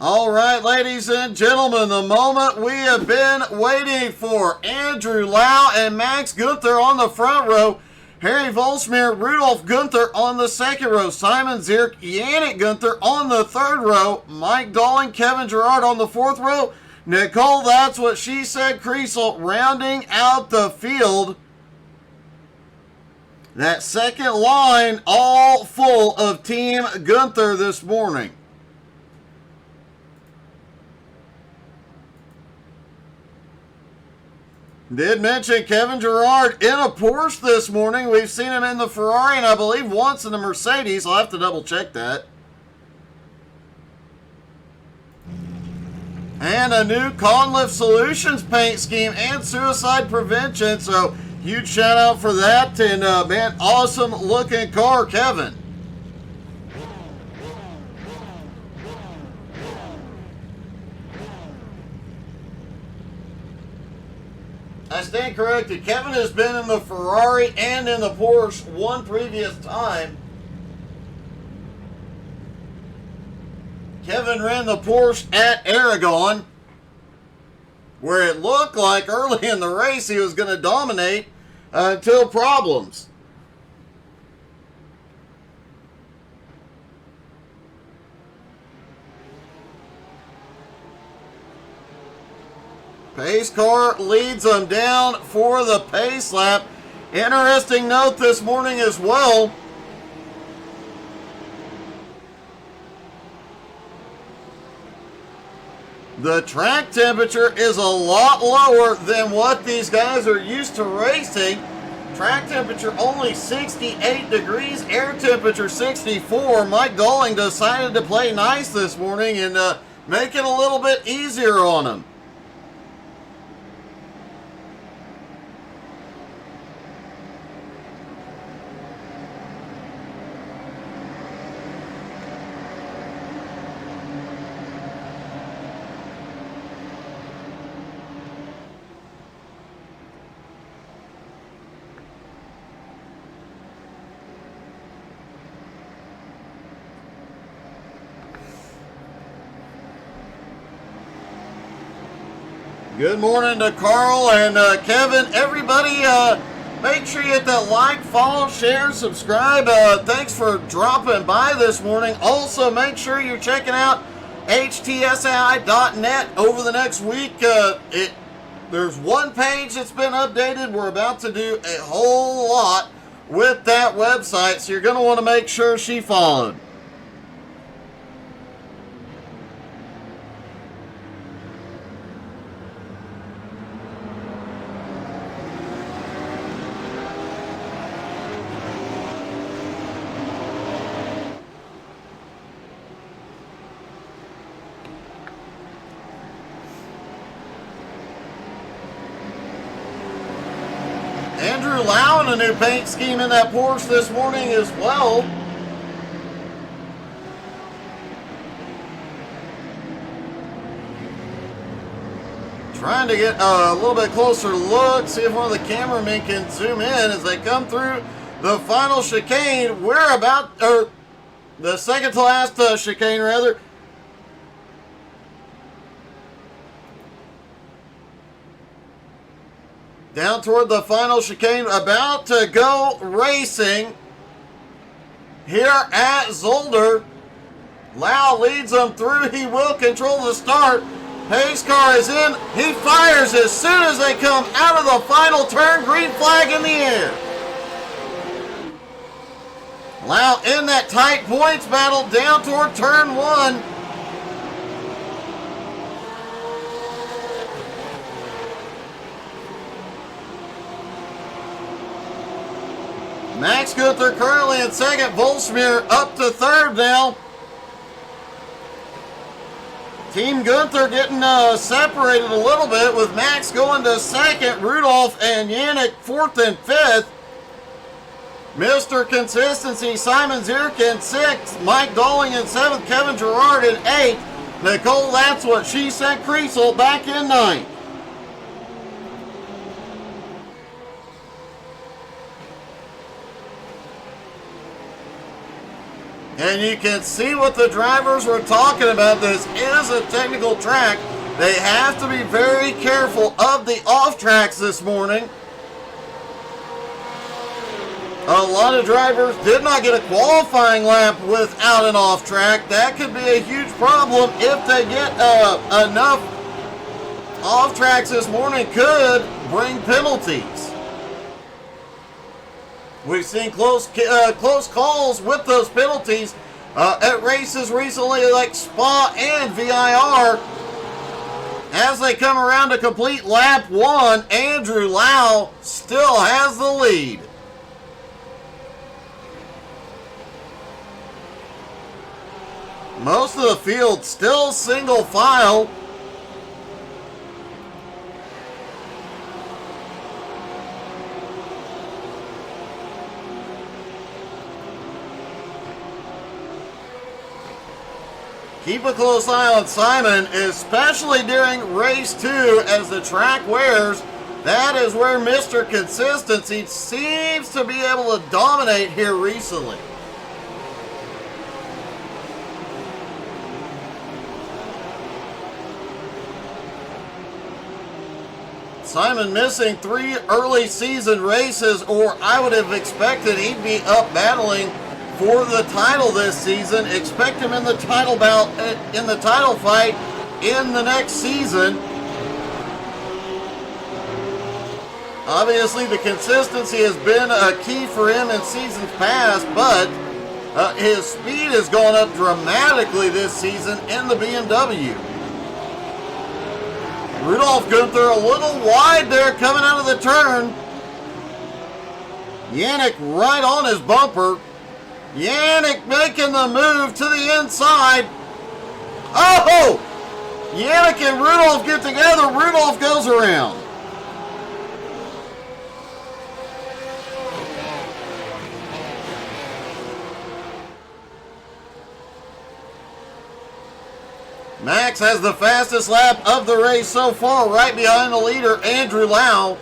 All right, ladies and gentlemen, the moment we have been waiting for. Andrew Lau and Max Gunther on the front row. Harry Volsmir, Rudolf Gunther on the second row. Simon Zierk, Yannick Gunther on the third row. Mike Dalling, Kevin Gerard on the fourth row. Nicole, that's what she said, Kriesel, rounding out the field. That second line all full of Team Gunther this morning. Did mention Kevin Gerard in a Porsche this morning. We've seen him in the Ferrari and I believe once in the Mercedes. I'll have to double check that. And a new Conlift Solutions paint scheme and suicide prevention. So huge shout out for that. And man, awesome looking car, Kevin. I stand corrected. Kevin has been in the Ferrari and in the Porsche one previous time. Kevin ran the Porsche at Aragon, where it looked like early in the race he was going to dominate until problems. Pace car leads them down for the pace lap. Interesting note this morning as well. The track temperature is a lot lower than what these guys are used to racing. Track temperature only 68 degrees, air temperature 64. Mike Dalling decided to play nice this morning and make it a little bit easier on him. Good morning to Carl and Kevin. Everybody, make sure you hit that like, follow, share, subscribe. Thanks for dropping by this morning. Also, make sure you're checking out htsai.net over the next week. There's one page that's been updated. We're about to do a whole lot with that website, so you're going to want to make sure she followed. Andrew Lau in a new paint scheme in that Porsche this morning as well. Trying to get a little bit closer look, see if one of the cameramen can zoom in as they come through the final chicane. We're about, or the second to last chicane rather. Down toward the final chicane, about to go racing here at Zolder. Lau leads them through. He will control the start. Pace car is in. He fires as soon as they come out of the final turn. Green flag in the air. Lau in that tight points battle down toward turn one. Max Gunther currently in second. Volsmir up to third now. Team Gunther getting separated a little bit with Max going to second. Rudolf and Yannick fourth and fifth. Mr. Consistency, Simon Zierk in sixth. Mike Dalling in seventh. Kevin Gerard in eighth. Nicole, that's what she said, Kriesel back in ninth. And you can see what the drivers were talking about. This is a technical track. They have to be very careful of the off tracks this morning. A lot of drivers did not get a qualifying lap without an off track. That could be a huge problem if they get enough off tracks this morning. Could bring penalties. We've seen close calls with those penalties at races recently like Spa and VIR. As they come around to complete lap 1, Andrew Lau still has the lead. Most of the field still single file. Keep a close eye on Simon, especially during race 2 as the track wears. That is where Mr. Consistency seems to be able to dominate here recently. Simon missing 3 early season races, or I would have expected he'd be up battling for the title this season. Expect him in the title bout, in the title fight in the next season. Obviously, the consistency has been a key for him in seasons past, but his speed has gone up dramatically this season in the BMW. Rudolph Gunther a little wide there coming out of the turn. Yannick right on his bumper. Yannick making the move to the inside. Oh! Yannick and Rudolph get together. Rudolph goes around. Max has the fastest lap of the race so far, right behind the leader, Andrew Lau.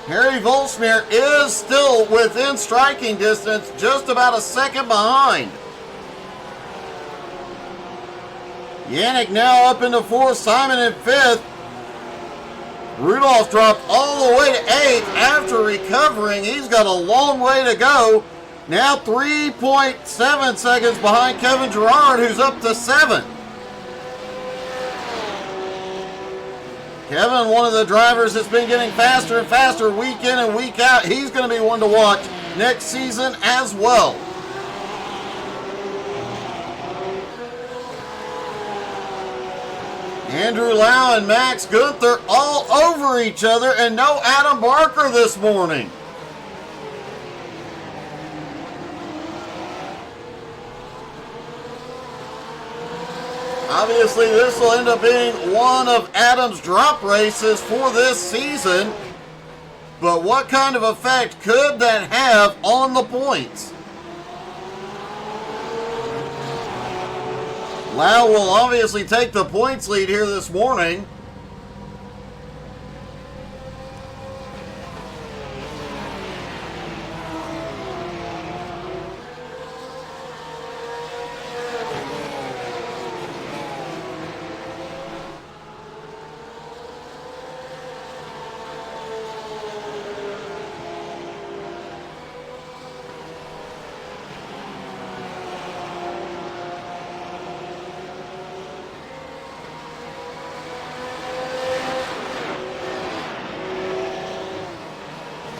Harry Volsmeer is still within striking distance, just about a second behind. Yannick now up into 4th, Simon in 5th. Rudolph dropped all the way to 8th after recovering. He's got a long way to go. Now 3.7 seconds behind Kevin Gerard, who's up to 7th. Kevin, one of the drivers that's been getting faster and faster week in and week out. He's going to be one to watch next season as well. Andrew Lau and Max Gunther all over each other, and no Adam Barker this morning. Obviously, this will end up being one of Adam's drop races for this season. But what kind of effect could that have on the points? Lau will obviously take the points lead here this morning.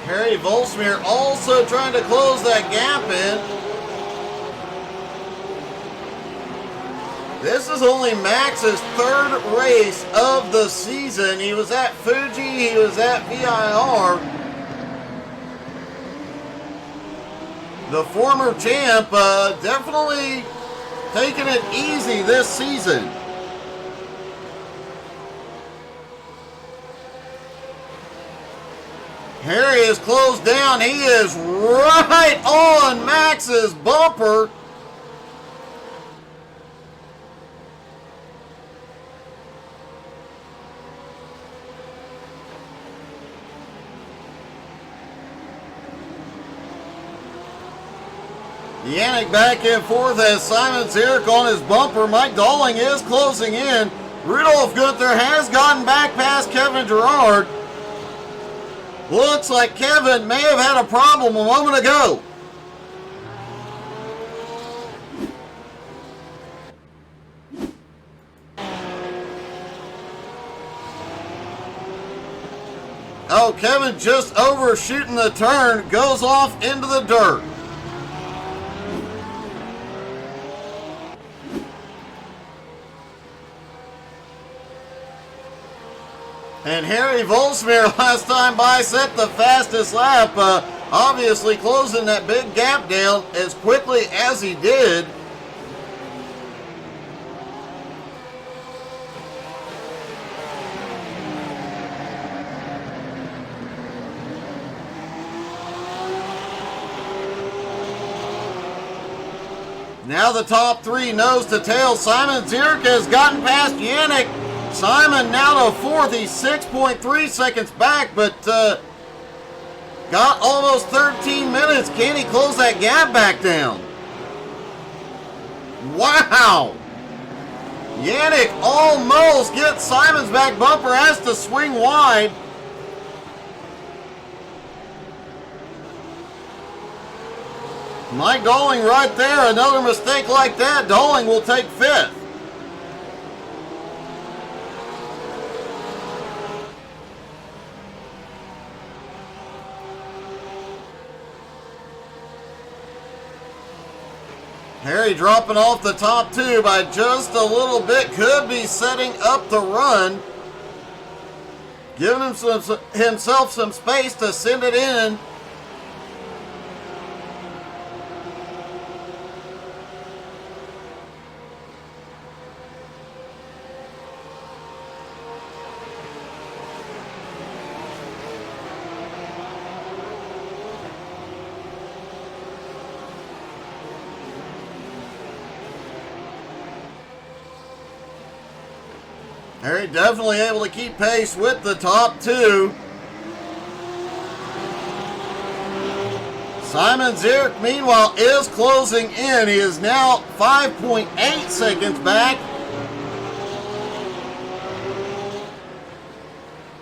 Harry Volsmeer also trying to close that gap in. This is only Max's 3rd race of the season. He was at Fuji, he was at VIR. The former champ definitely taking it easy this season. Harry is closed down. He is right on Max's bumper. Yannick back and forth as Simon Zierk on his bumper. Mike Dolling is closing in. Rudolph Gunther has gotten back past Kevin Gerard. Looks like Kevin may have had a problem a moment ago. Oh, Kevin just overshooting the turn, goes off into the dirt. And Harry Volsmir last time by set the fastest lap, obviously closing that big gap down as quickly as he did. Now the top three nose to tail. Simon Zierk has gotten past Yannick. Simon now to fourth. He's 6.3 seconds back, but got almost 13 minutes. Can he close that gap back down? Wow! Yannick almost gets Simon's back bumper, has to swing wide. Mike Dolling right there. Another mistake like that, Dolling will take fifth. Harry dropping off the top two by just a little bit. Could be setting up the run. Giving himself some space to send it in. Harry definitely able to keep pace with the top two. Simon Zierk, meanwhile, is closing in. He is now 5.8 seconds back.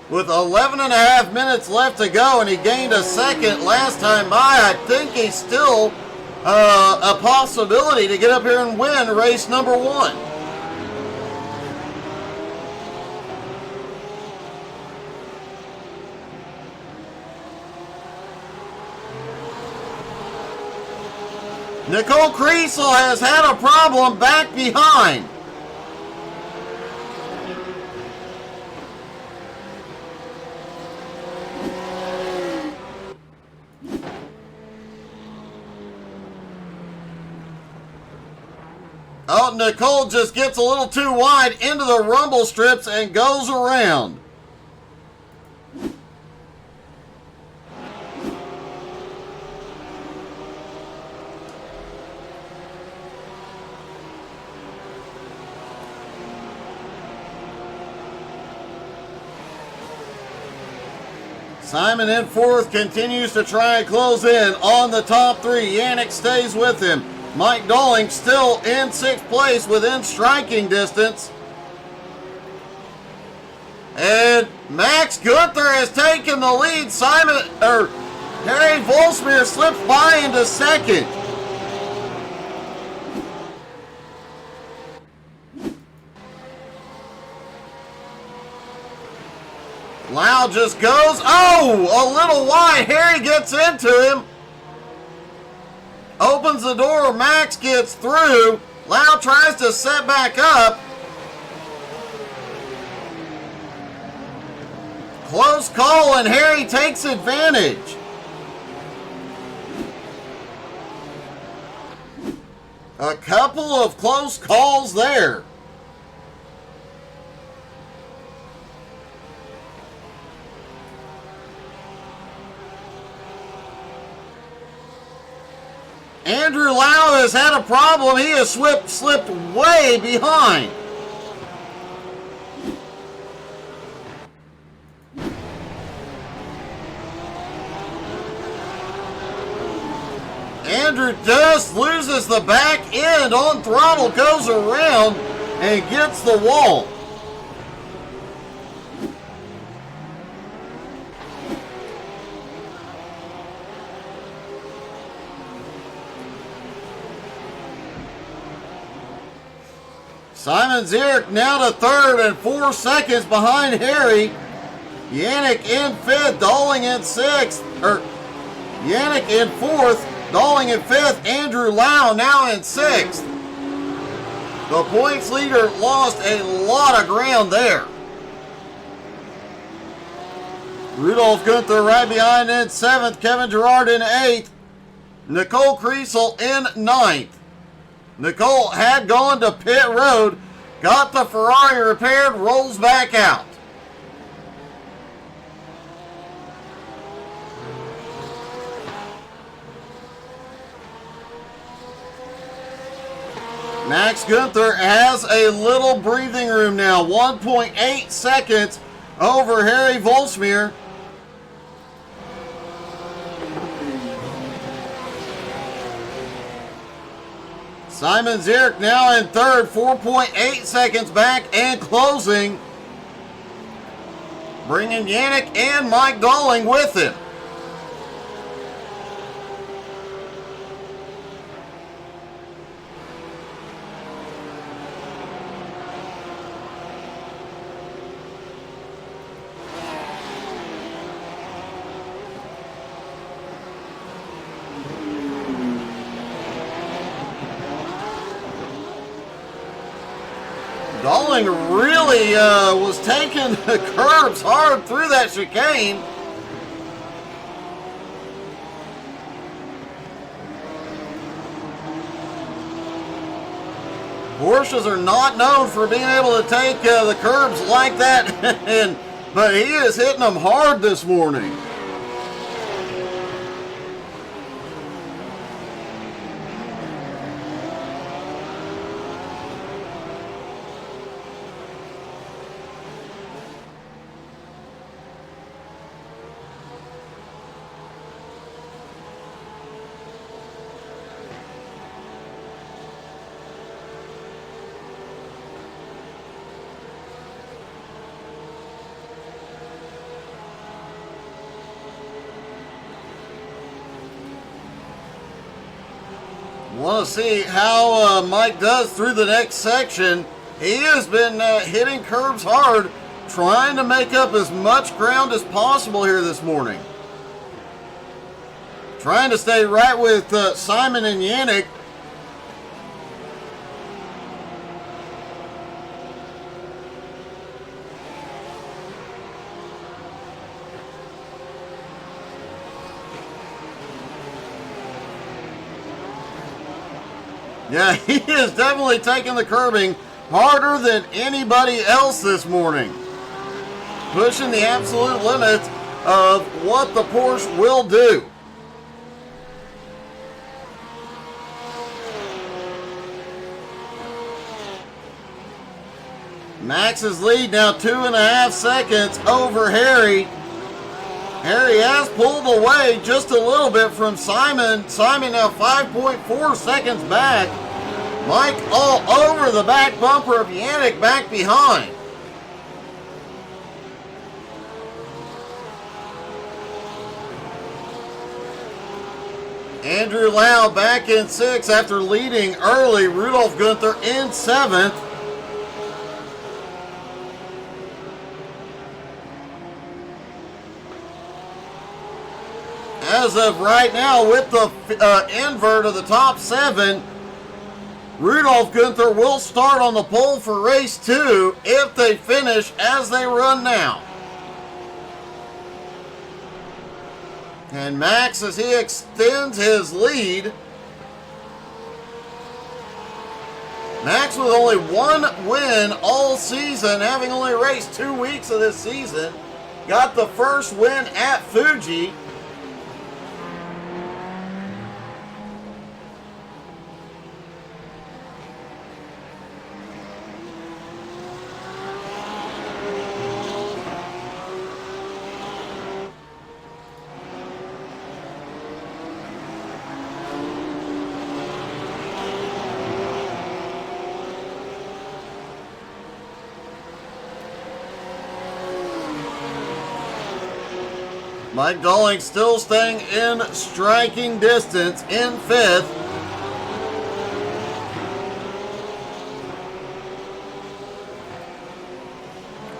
With 11 and a half minutes left to go, and he gained a second last time by. I think he's still a possibility to get up here and win race number one. Nicole Kriesel has had a problem back behind. Oh, Nicole just gets a little too wide into the rumble strips and goes around. Simon in fourth, continues to try and close in on the top three. Yannick stays with him. Mike Dolling still in sixth place within striking distance. And Max Gunther has taken the lead. Harry Volsmir slips by into second. Lau just goes, a little wide. Harry gets into him. Opens the door, Max gets through. Lau tries to set back up. Close call, and Harry takes advantage. A couple of close calls there. Andrew Lau has had a problem. He has slipped way behind. Andrew Andrew just loses the back end on throttle, goes around and gets the wall. Simon Zierk now to third and 4 seconds behind Harry. Yannick in fifth, Dolling in sixth. Yannick in fourth, Dolling in fifth. Andrew Lau now in sixth. The points leader lost a lot of ground there. Rudolph Gunther right behind in seventh. Kevin Gerard in eighth. Nicole Kriesel in ninth. Nicole had gone to pit road, got the Ferrari repaired, rolls back out. Max Gunther has a little breathing room now. 1.8 seconds over Harry Volsmeer. Simon Zierk now in third, 4.8 seconds back and closing. Bringing Yannick and Mike Dolling with him. Dolling really was taking the curbs hard through that chicane. Porsches are not known for being able to take the curbs like that, but he is hitting them hard this morning. Want to see how Mike does through the next section. He has been hitting curbs hard, trying to make up as much ground as possible here this morning. Trying to stay right with Simon and Yannick. Yeah, he is definitely taking the curbing harder than anybody else this morning. Pushing the absolute limits of what the Porsche will do. Max's lead now 2.5 seconds over Harry. Harry has pulled away just a little bit from Simon. Simon now 5.4 seconds back. Mike all over the back bumper of Yannick back behind. Andrew Lau back in 6th after leading early. Rudolph Gunther in 7th. As of right now, with the invert of the top 7, Rudolph Gunther will start on the pole for race 2 if they finish as they run now. And Max, as he extends his lead, Max with only one win all season, having only raced 2 weeks of this season, got the first win at Fuji. Mike Dolling still staying in striking distance in 5th.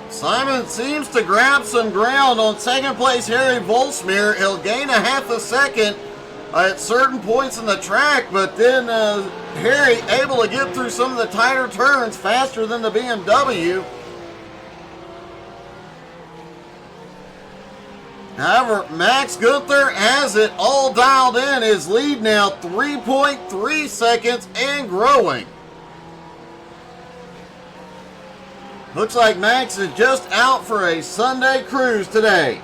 Simon seems to grab some ground on 2nd place Harry Volsmere. He'll gain a half a second at certain points in the track, but then Harry able to get through some of the tighter turns faster than the BMW. However, Max Gunther has it all dialed in. His lead now 3.3 seconds and growing. Looks like Max is just out for a Sunday cruise today.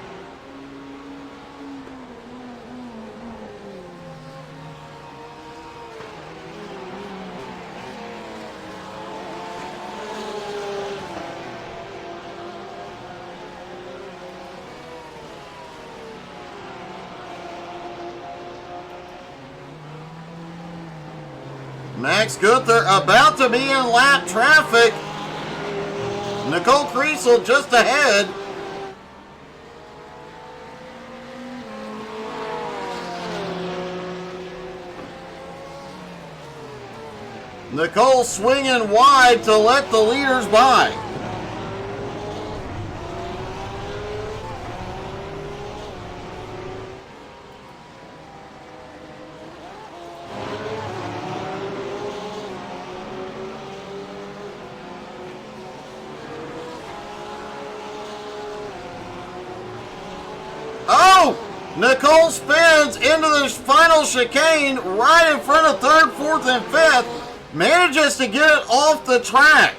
Max Gunther about to be in lap traffic. Nicole Kriesel just ahead. Nicole swinging wide to let the leaders by. Nicole spins into the final chicane right in front of 3rd, 4th, and 5th. Manages to get it off the track.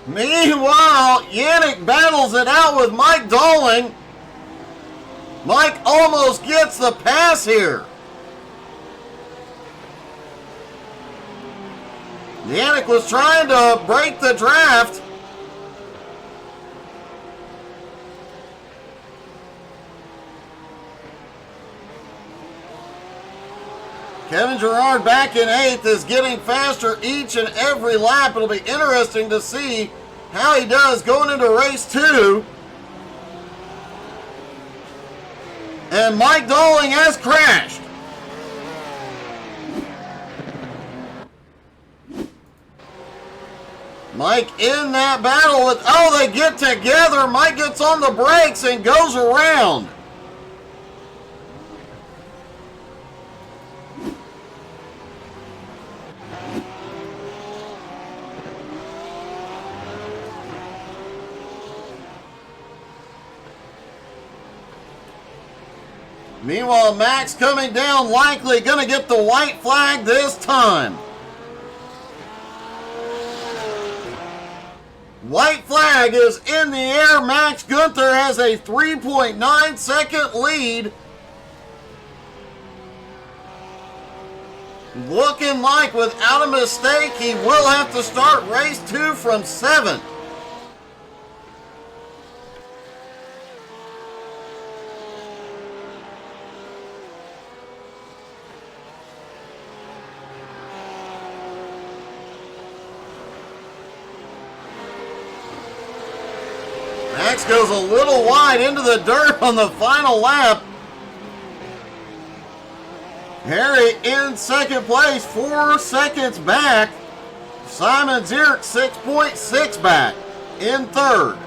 Meanwhile, Yannick battles it out with Mike Dolling. Mike almost gets the pass here. Yannick was trying to break the draft. Kevin Gerard back in 8th is getting faster each and every lap. It'll be interesting to see how he does going into race 2. And Mike Dolling has crashed. Mike in that battle with, they get together. Mike gets on the brakes and goes around. Meanwhile, Max coming down, likely going to get the white flag this time. White flag is in the air. Max Gunther has a 3.9 second lead. Looking like without a mistake, he will have to start race 2 from 7th. Max goes a little wide into the dirt on the final lap. Harry in 2nd place, 4 seconds back. Simon Zierk 6.6 back in 3rd.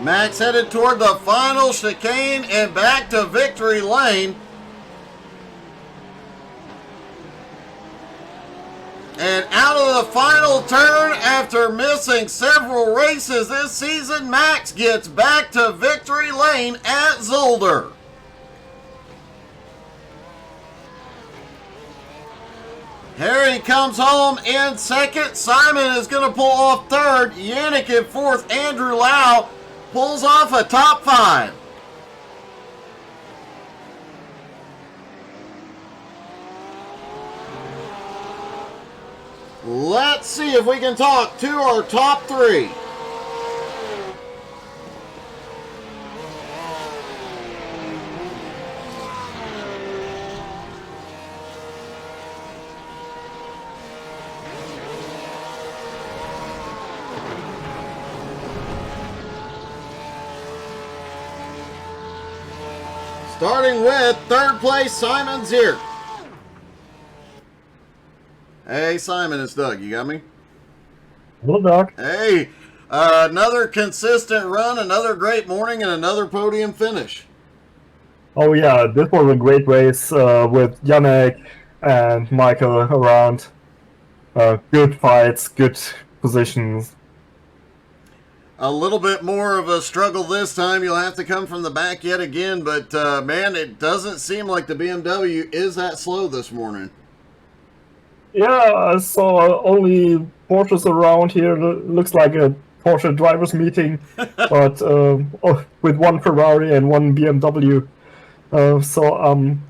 Max headed toward the final chicane and back to victory lane. And out of the final turn, after missing several races this season, Max gets back to victory lane at Zolder. Harry comes home in 2nd. Simon is going to pull off 3rd. Yannick in 4th. Andrew Lau pulls off a top 5. Let's see if we can talk to our top three. Starting with third place, Simon Zierk. Hey, Simon, it's Doug. You got me? Hello, Doc. Hey, another consistent run, another great morning, and another podium finish. Oh yeah, this was a great race with Yannick and Michael around. Good fights, good positions. A little bit more of a struggle this time. You'll have to come from the back yet again, but man, it doesn't seem like the BMW is that slow this morning. Yeah, I saw only Porsches around here. Looks like a Porsche drivers meeting, but with one Ferrari and one BMW. So I'm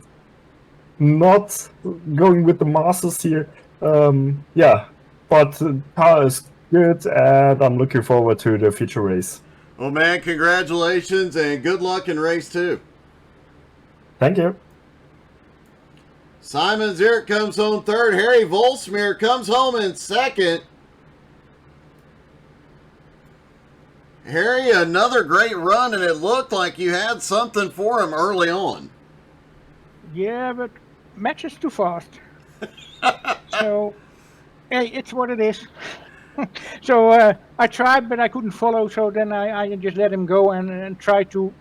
not going with the masses here. Yeah, but the car is good, and I'm looking forward to the future race. Well, man, congratulations and good luck in race 2. Thank you. Simon Zierk comes home third. Harry Volsmeer comes home in second. Harry, another great run, and it looked like you had something for him early on. Yeah, but Max is too fast. So, hey, it's what it is. So I tried, but I couldn't follow, so then I just let him go and try to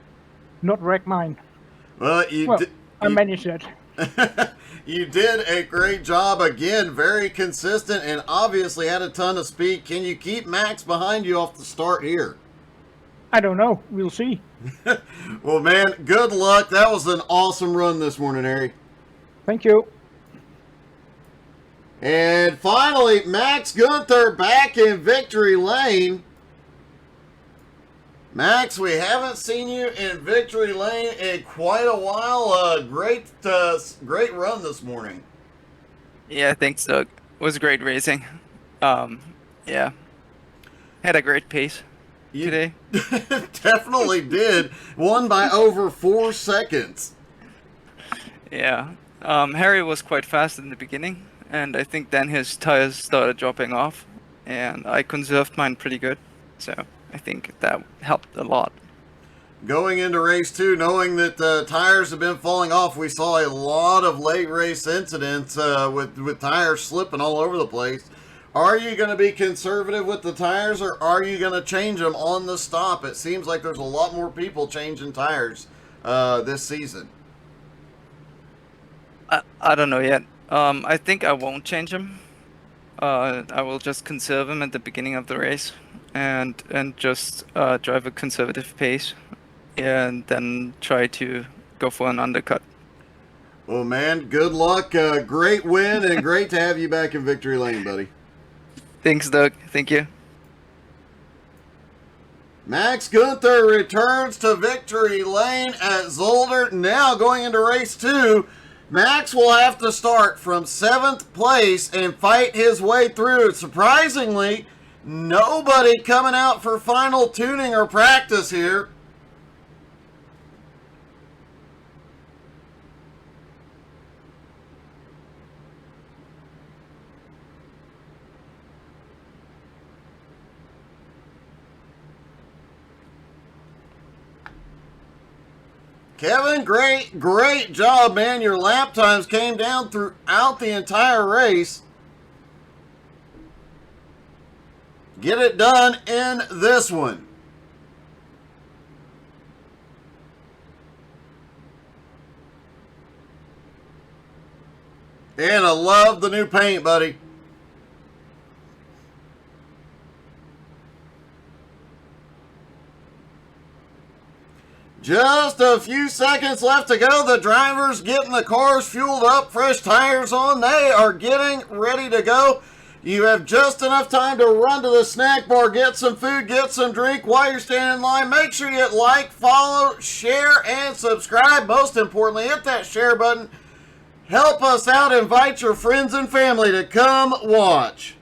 not wreck mine. Well, I managed that. You did a great job again, very consistent, and obviously had a ton of speed. Can you keep Max behind you off the start here? I don't know. We'll see. Well, man, good luck. That was an awesome run this morning, Harry. Thank you. And finally, Max Gunther back in victory lane. Max, we haven't seen you in victory lane in quite a while. Great run this morning. Yeah, thanks, Doug. It was great racing. Yeah, had a great pace today. Definitely did. Won by over 4 seconds. Yeah, Harry was quite fast in the beginning, and I think then his tires started dropping off, and I conserved mine pretty good, so I think that helped a lot. Going into race 2, knowing that tires have been falling off, we saw a lot of late race incidents with tires slipping all over the place. Are you going to be conservative with the tires, or are you going to change them on the stop? It seems like there's a lot more people changing tires this season. I don't know yet. I think I won't change them. I will just conserve them at the beginning of the race and just drive a conservative pace and then try to go for an undercut. Well, man, good luck. Great win, and great to have you back in victory lane, buddy. Thanks, Doug. Thank you. Max Gunther returns to victory lane at Zolder. Now going into race 2, Max will have to start from 7th place and fight his way through. Surprisingly, nobody coming out for final tuning or practice here. Kevin, great job, man. Your lap times came down throughout the entire race. Get it done in this one. And I love the new paint, buddy. Just a few seconds left to go. The drivers getting the cars fueled up, fresh tires on. They are getting ready to go. You have just enough time to run to the snack bar, get some food, get some drink while you're standing in line. Make sure you hit like, follow, share, and subscribe. Most importantly, hit that share button. Help us out. Invite your friends and family to come watch.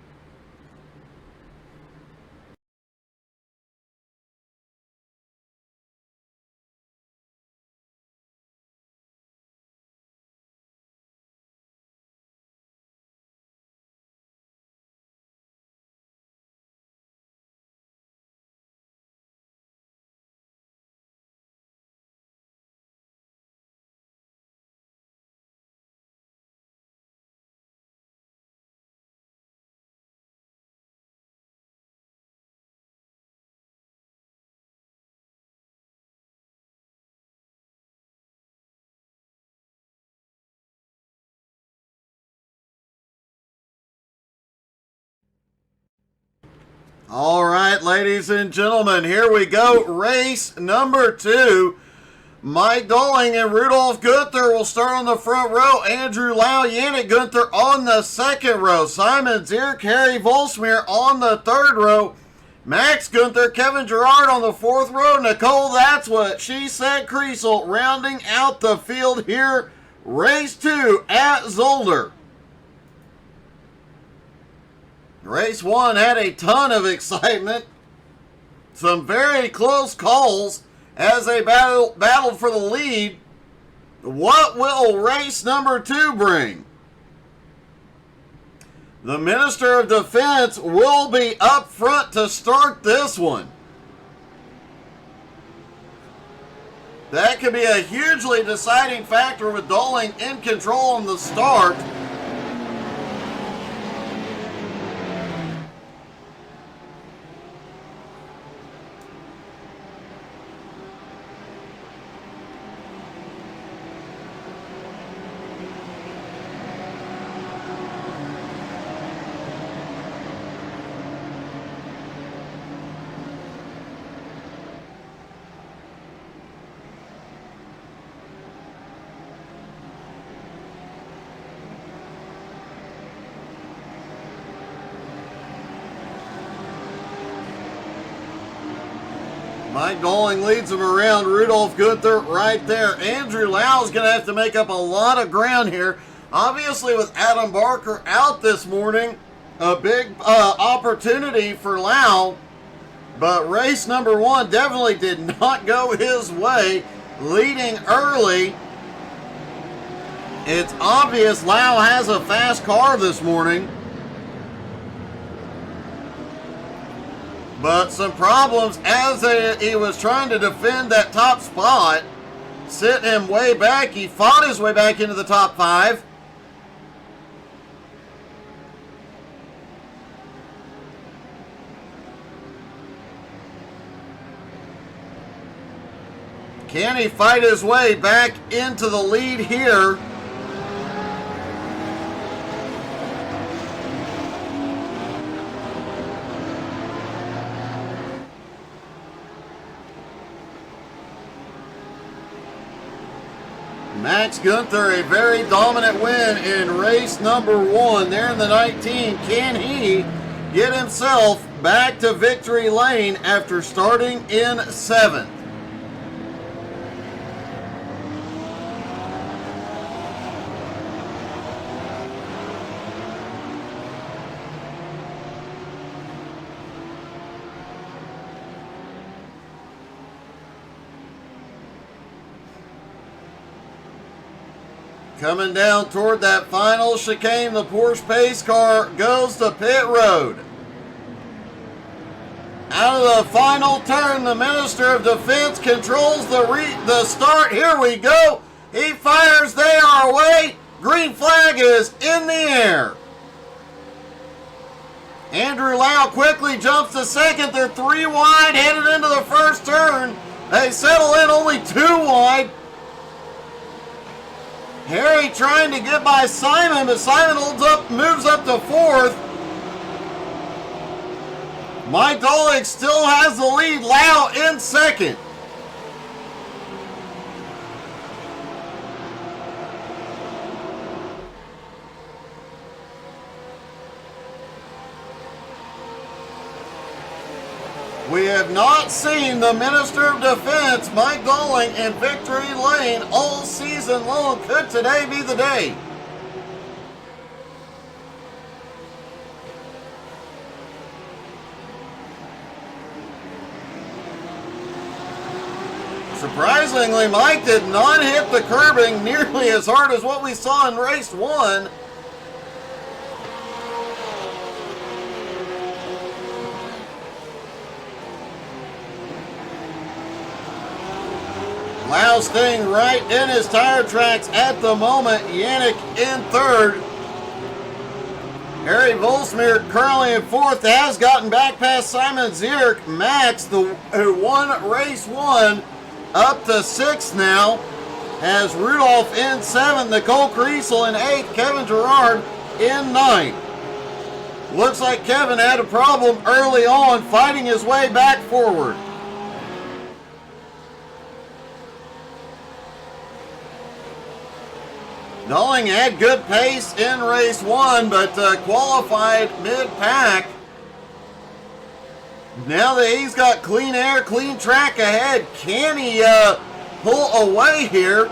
All right, ladies and gentlemen, here we go. Race number 2. Mike Dolling and Rudolf Gunther will start on the front row. Andrew Lau, Yannick Gunther on the second row. Simon Zierk, Harry Volsmeer on the third row. Max Gunther, Kevin Gerard on the fourth row. Nicole, that's what she said. Kriesel rounding out the field here. Race 2 at Zolder. Race 1 had a ton of excitement. Some very close calls as they battled for the lead. What will race number 2 bring? The Minister of Defense will be up front to start this one. That could be a hugely deciding factor with Dolling in control on the start. Mike Dolling leads him around. Rudolf Gunther right there. Andrew Lau is going to have to make up a lot of ground here. Obviously, with Adam Barker out this morning, a big opportunity for Lau. But race number 1 definitely did not go his way. Leading early. It's obvious Lau has a fast car this morning. But some problems as he was trying to defend that top spot. Sent him way back. He fought his way back into the top 5. Can he fight his way back into the lead here? Max Gunther, a very dominant win in race number 1 there in the 19. Can he get himself back to victory lane after starting in 7th? Coming down toward that final chicane, the Porsche pace car goes to pit road. Out of the final turn, the Minister of Defense controls the start. Here we go. He fires. They are away. Green flag is in the air. Andrew Lau quickly jumps to second. They're 3 wide, headed into the first turn. They settle in only 2 wide. Harry trying to get by Simon, but Simon moves up to 4th. Mike Dolling still has the lead. Lau in 2nd. We have not seen the Minister of Defense, Mike Dolling, in victory lane all season long. Could today be the day? Surprisingly, Mike did not hit the curbing nearly as hard as what we saw in race 1. Lau staying right in his tire tracks at the moment. Yannick in 3rd. Harry Volsmeer currently in 4th. Has gotten back past Simon Zierk. Max, who won race 1, up to 6th now. Has Rudolph in 7th. Nicole Kriesel in 8th. Kevin Gerard in 9th. Looks like Kevin had a problem early on, fighting his way back forward. Dolling had good pace in race 1, but qualified mid-pack. Now that he's got clean air, clean track ahead, can he pull away here?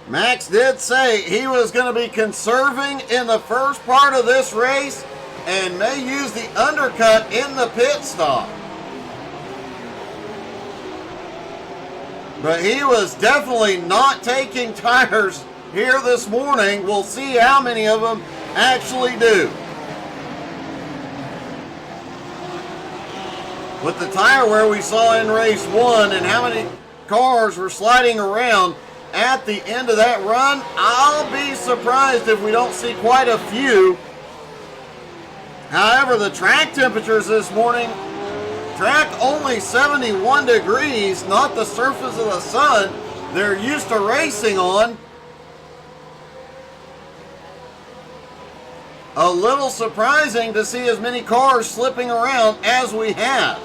Max did say he was going to be conserving in the first part of this race and may use the undercut in the pit stop. But he was definitely not taking tires here this morning. We'll see how many of them actually do. With the tire wear we saw in race 1 and how many cars were sliding around at the end of that run, I'll be surprised if we don't see quite a few. However, the track temperatures this morning, track only 71 degrees, not the surface of the sun they're used to racing on. A little surprising to see as many cars slipping around as we have.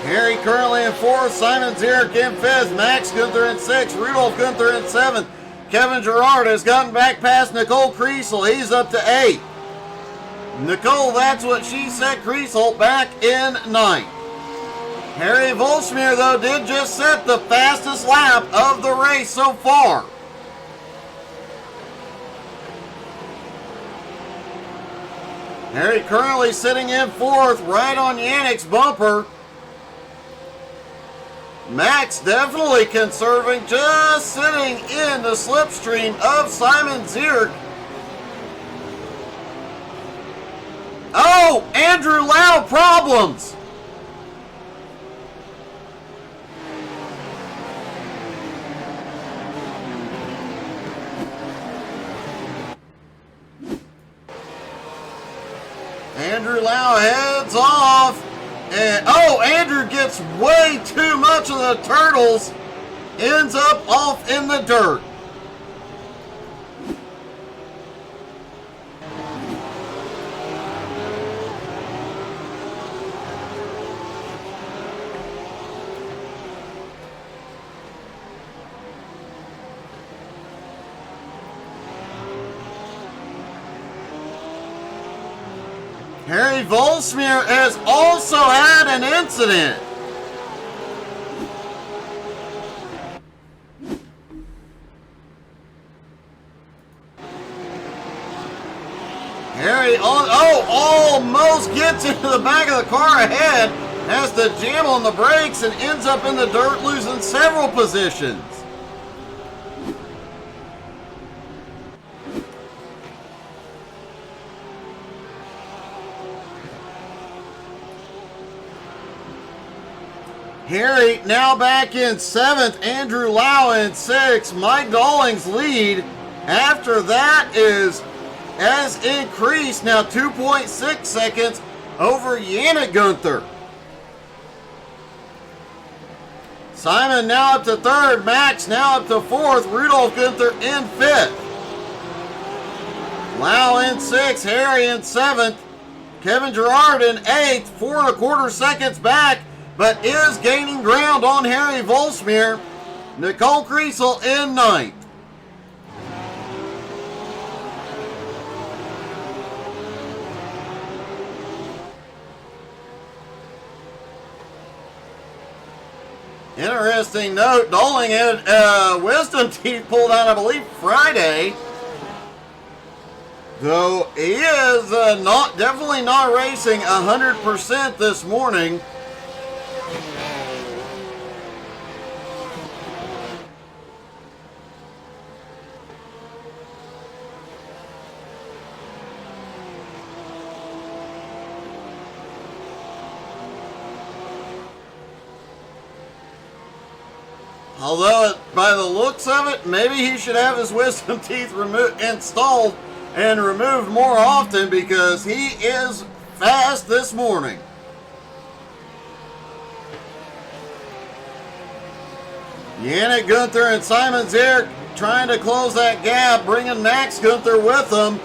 Harry currently in 4th, Simon Zierk in 5th, Max Gunther in 6th, Rudolf Gunther in 7th. Kevin Gerard has gotten back past Nicole Kriesel. He's up to 8th. Nicole, that's what she said, Kriesel back in 9th. Harry Volsmir, though, did just set the fastest lap of the race so far. Harry currently sitting in 4th, right on Yannick's bumper. Max definitely conserving, just sitting in the slipstream of Simon Zierk. Oh, Andrew Lau problems. Andrew Lau heads off. And, oh, Andrew gets way too much of the turtles. Ends up off in the dirt. Harry Volsmir has also had an incident. Harry almost gets into the back of the car ahead, has to jam on the brakes and ends up in the dirt, losing several positions. Harry now back in 7th, Andrew Lau in 6th. Mike Dolling's lead after that has increased now 2.6 seconds over Yannick Gunther. Simon now up to 3rd, Max now up to 4th, Rudolf Gunther in 5th. Lau in 6th, Harry in 7th, Kevin Gerard in 8th, 4.25 seconds back, but is gaining ground on Harry Volsmir. Nicole Kriesel in 9th. Interesting note, Dolling had wisdom teeth pulled out, I believe, Friday. Though he is definitely not racing 100% this morning. Although, by the looks of it, maybe he should have his wisdom teeth installed and removed more often, because he is fast this morning. Yannick Gunther and Simon Zierk trying to close that gap, bringing Max Gunther with them.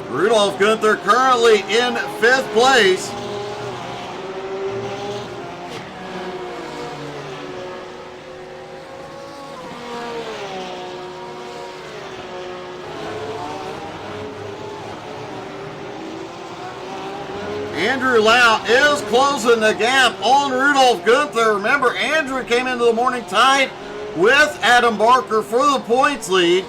Rudolf Gunther currently in 5th place. Andrew Lau is closing the gap on Rudolf Gunther. Remember, Andrew came into the morning tied with Adam Barker for the points lead.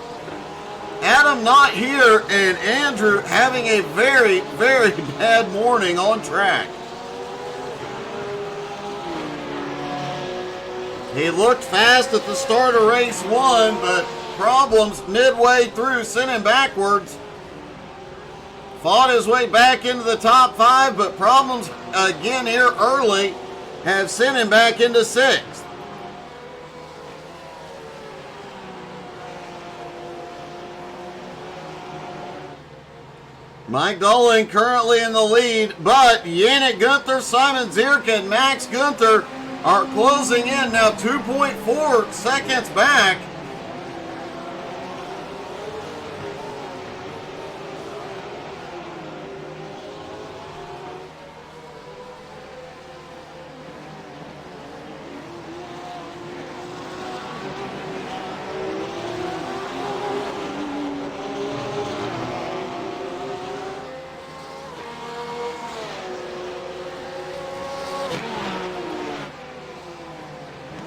Adam not here, and Andrew having a very, very bad morning on track. He looked fast at the start of race 1, but problems midway through sent him backwards. Fought his way back into the top 5, but problems again here early have sent him back into 6th. Mike Dolan currently in the lead, but Yannick Gunther, Simon Zierk, and Max Gunther are closing in now 2.4 seconds back.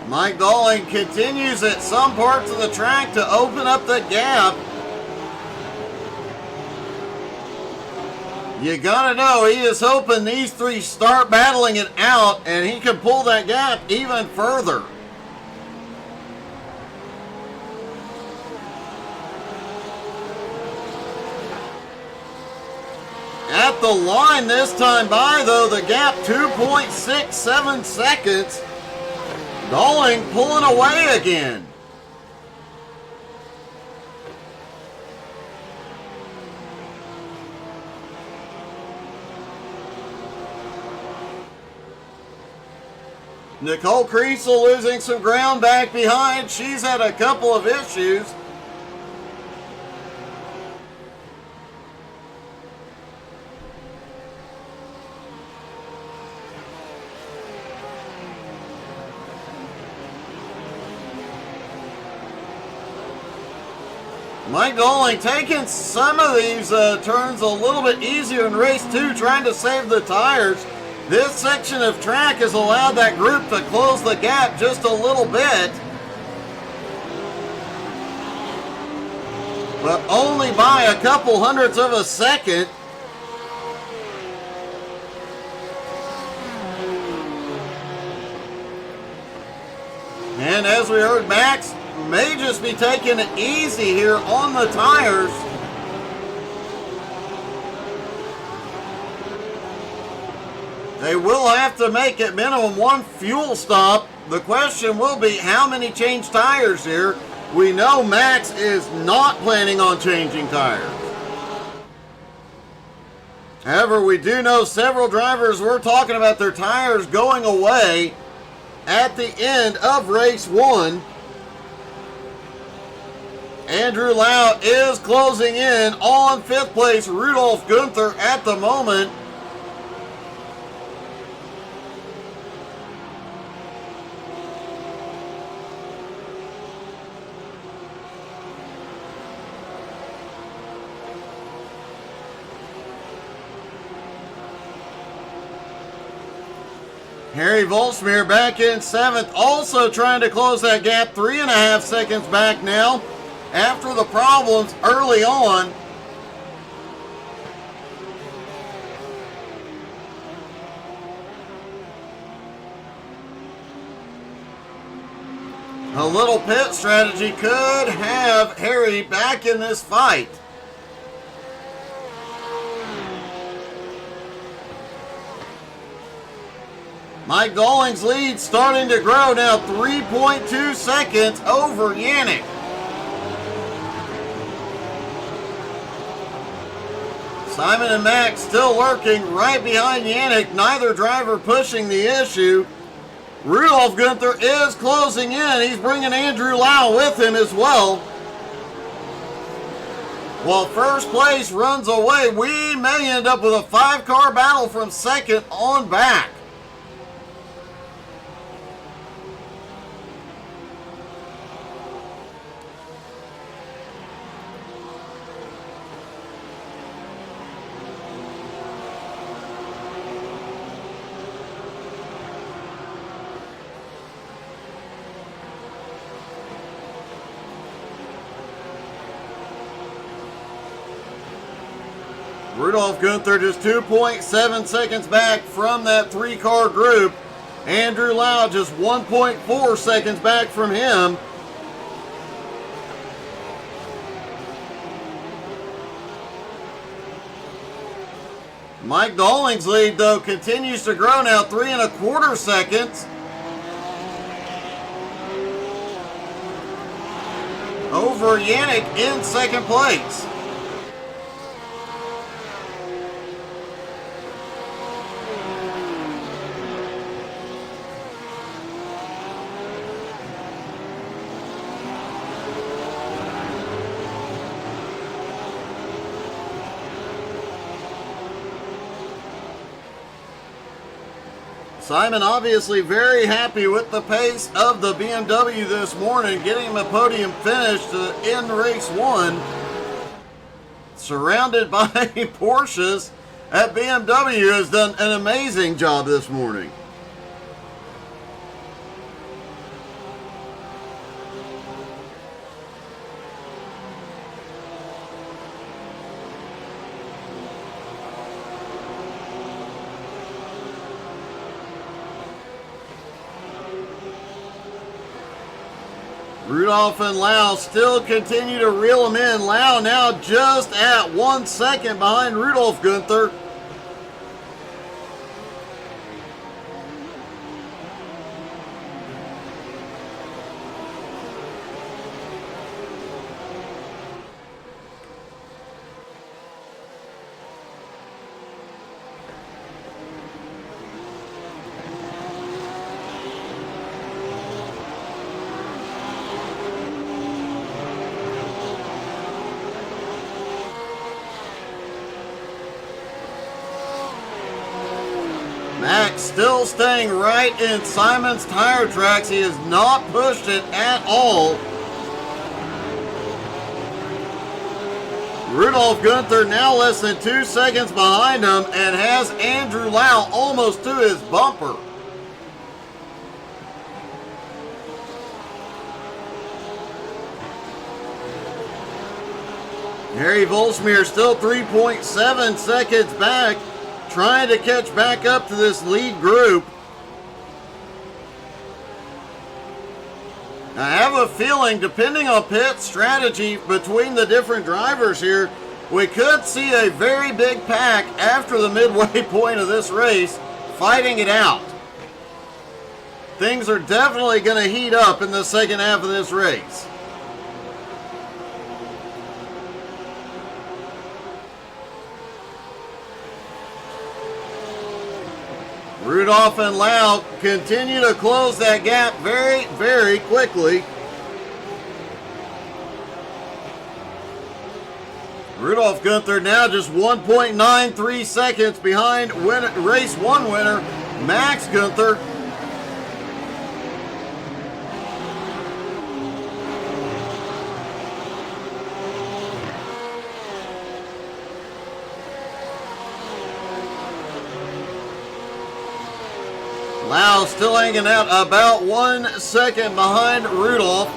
Mike Dolling continues at some parts of the track to open up the gap. You gotta know, he is hoping these 3 start battling it out and he can pull that gap even further. At the line this time by, though, the gap 2.67 seconds. Dolling pulling away again. Nicole Creasel losing some ground back behind. She's had a couple of issues. Mike Dolling taking some of these turns a little bit easier in race 2, trying to save the tires. This section of track has allowed that group to close the gap just a little bit, but only by a couple hundredths of a second. And as we heard, Max may just be taking it easy here on the tires. They will have to make at minimum 1 fuel stop. The question will be how many change tires here. We know Max is not planning on changing tires. However, we do know several drivers were talking about their tires going away at the end of race 1. Andrew Lau is closing in on 5th place. Rudolf Gunther at the moment. Harry Volsmeer back in 7th, also trying to close that gap, 3.5 seconds back now after the problems early on. A little pit strategy could have Harry back in this fight. Mike Dolling's lead starting to grow now, 3.2 seconds over Yannick. Simon and Max still lurking right behind Yannick, neither driver pushing the issue. Rudolph Gunther is closing in. He's bringing Andrew Lau with him as well. While first place runs away, we may end up with a 5-car battle from second on back. Rudolph Gunther just 2.7 seconds back from that 3-car group. Andrew Lau just 1.4 seconds back from him. Mike Dolling's lead, though, continues to grow now, 3.25 seconds. Over Yannick in second place. Simon obviously very happy with the pace of the BMW this morning, getting him a podium finish to end race 1. Surrounded by Porsches, that BMW has done an amazing job this morning. Rudolph and Lau still continue to reel him in. Lau now just at 1 second behind Rudolph Gunther. Max still staying right in Simon's tire tracks. He has not pushed it at all. Rudolph Gunther now less than 2 seconds behind him and has Andrew Lau almost to his bumper. Harry Volsmeer still 3.7 seconds back, trying to catch back up to this lead group. I have a feeling, depending on pit strategy between the different drivers here, we could see a very big pack after the midway point of this race fighting it out. Things are definitely going to heat up in the second half of this race. Rudolph and Lau continue to close that gap very, very quickly. Rudolph Gunther now just 1.93 seconds behind race 1 winner, Max Gunther. Lau still hanging out about 1 second behind Rudolph.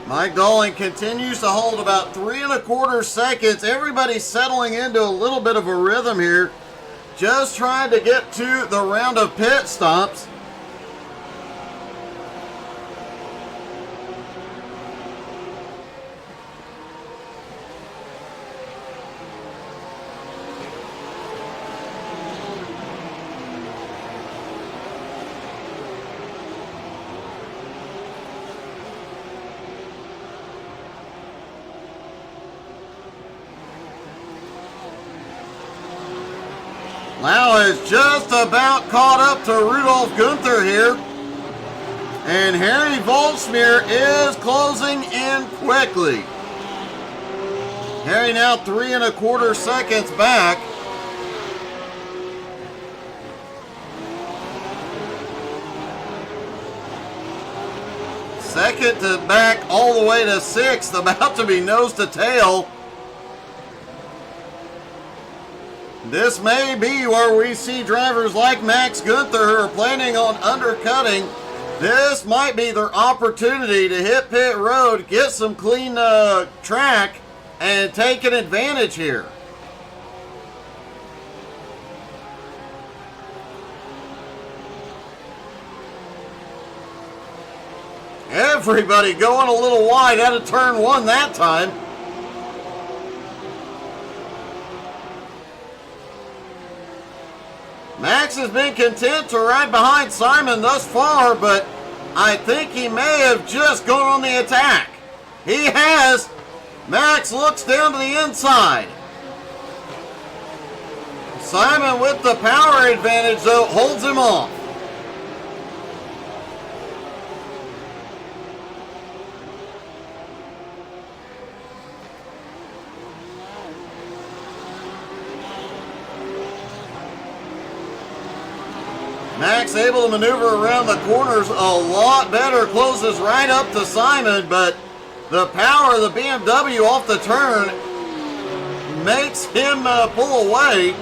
Mike Dolling continues to hold about 3 1/4 seconds. Everybody's settling into a little bit of a rhythm here. Just trying to get to the round of pit stops. Lau is just about caught up to Rudolf Gunther here. And Harry Volsmeer is closing in quickly. Harry now 3 1/4 seconds back. Second to back all the way to 6th, about to be nose to tail. This may be where we see drivers like Max Gunther who are planning on undercutting. This might be their opportunity to hit pit road, get some clean track, and take an advantage here. Everybody going a little wide out of turn 1 that time. Max has been content to ride behind Simon thus far, but I think he may have just gone on the attack. He has. Max looks down to the inside. Simon with the power advantage, though, holds him off. Max able to maneuver around the corners a lot better, closes right up to Simon, but the power of the BMW off the turn makes him pull away.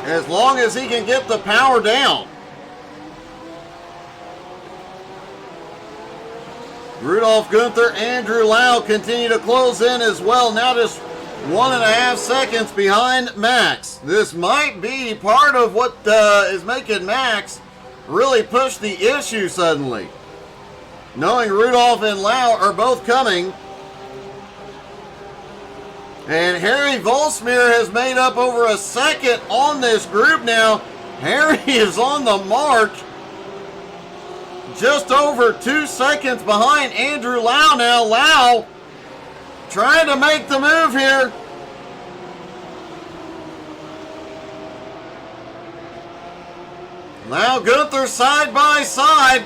As long as he can get the power down. Rudolf Gunther, Andrew Lau continue to close in as well. Now just 1.5 seconds behind Max. This might be part of what is making Max really push the issue suddenly. Knowing Rudolf and Lau are both coming. And Harry Volsmeer has made up over a second on this group now. Harry is on the march. Just over 2 seconds behind Andrew Lau now. Lau trying to make the move here. Lau Gunther side by side,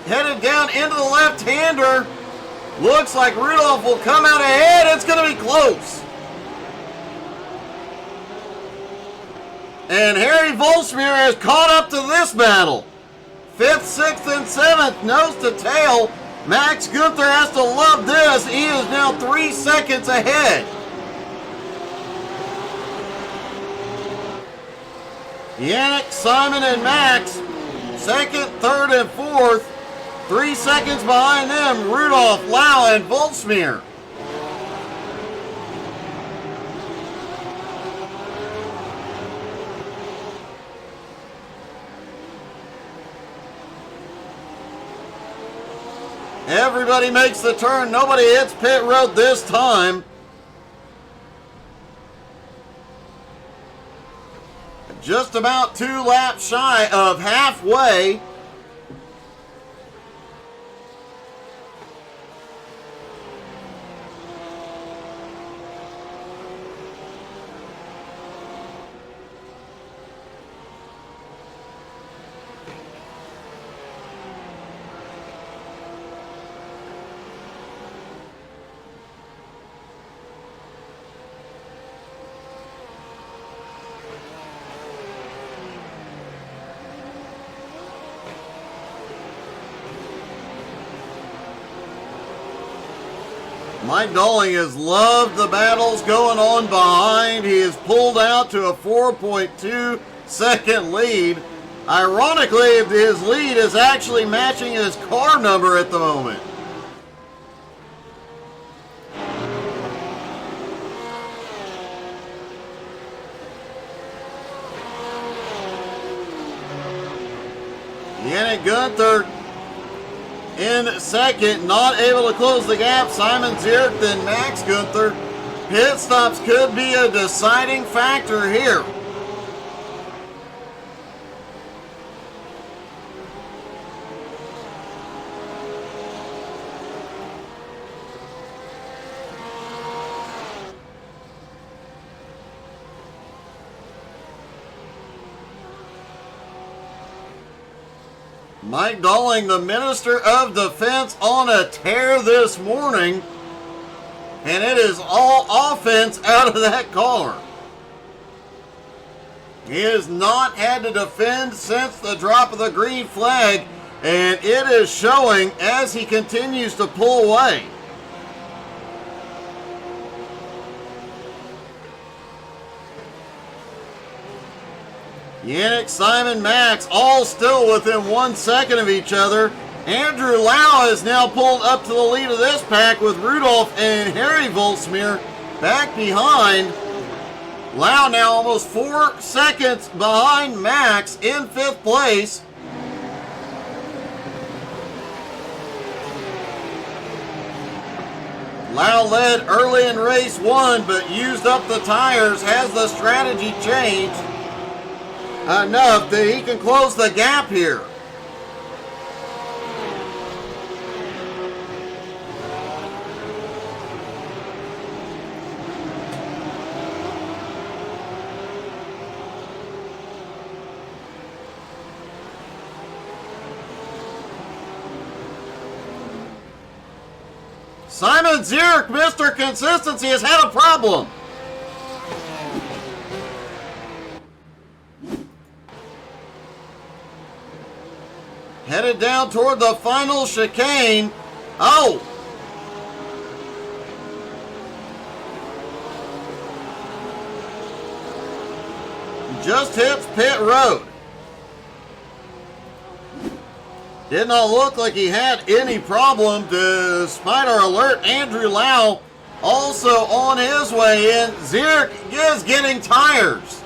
headed down into the left-hander. Looks like Rudolph will come out ahead. It's going to be close. And Harry Volsmeer has caught up to this battle. 5th, 6th, and 7th, nose to tail. Max Gunther has to love this. He is now 3 seconds ahead. Yannick, Simon, and Max, 2nd, 3rd, and 4th. 3 seconds behind them, Rudolph, Lau, and Volsmeer. Everybody makes the turn. Nobody hits pit road this time. Just about 2 laps shy of halfway. Mike Dolling has loved the battles going on behind. He has pulled out to a 4.2 second lead. Ironically, his lead is actually matching his car number at the moment. Yannick Gunther in second, not able to close the gap. Simon Zierk, then Max Gunther. Pit stops could be a deciding factor here. Mike Dolling, the Minister of Defense, on a tear this morning. And it is all offense out of that car. He has not had to defend since the drop of the green flag. And it is showing as he continues to pull away. Yannick, Simon, Max, all still within 1 second of each other. Andrew Lau has now pulled up to the lead of this pack with Rudolph and Harry Volsmir back behind. Lau now almost 4 seconds behind Max in 5th place. Lau led early in race 1 but used up the tires. Has the strategy changed enough that he can close the gap here? Simon Zierk, Mr. Consistency, has had a problem. Headed down toward the final chicane. Oh! Just hits pit road. Did not look like he had any problem, despite our alert. Andrew Lau also on his way in. Zierk is getting tires.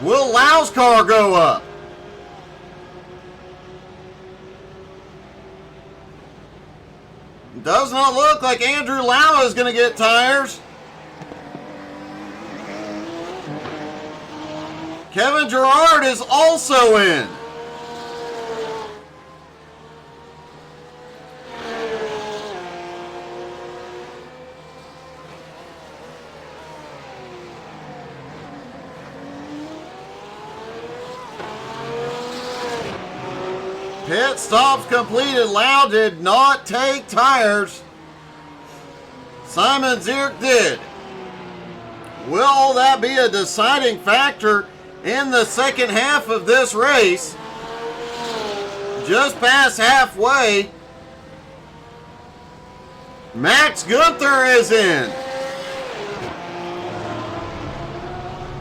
Will Lau's car go up? Does not look like Andrew Lau is going to get tires. Kevin Gerard is also in. Pit stops completed. Lau did not take tires. Simon Zierk did. Will that be a deciding factor in the second half of this race? Just past halfway. Max Gunther is in.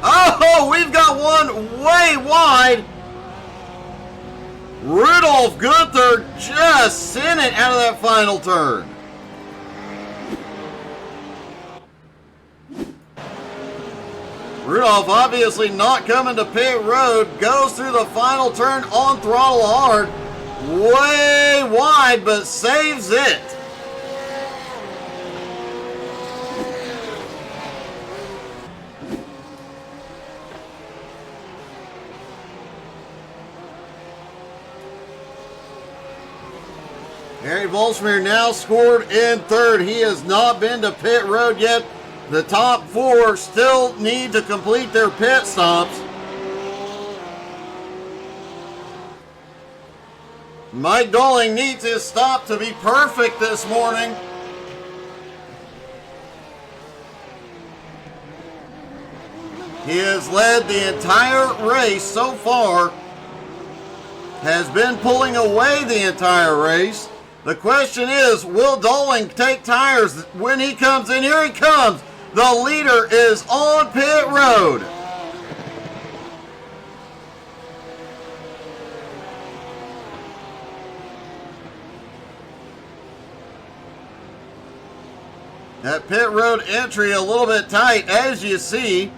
Oh, we've got one way wide. Rudolph Gunther just sent it out of that final turn. Rudolph obviously not coming to pit road. Goes through the final turn on throttle hard. Way wide, but saves it. Harry Volsmir now scored in third. He has not been to pit road yet. The top four still need to complete their pit stops. Mike Dolling needs his stop to be perfect this morning. He has led the entire race so far. Has been pulling away the entire race. The question is, will Doling take tires when he comes in? Here he comes. The leader is on pit road. That pit road entry a little bit tight, as you see.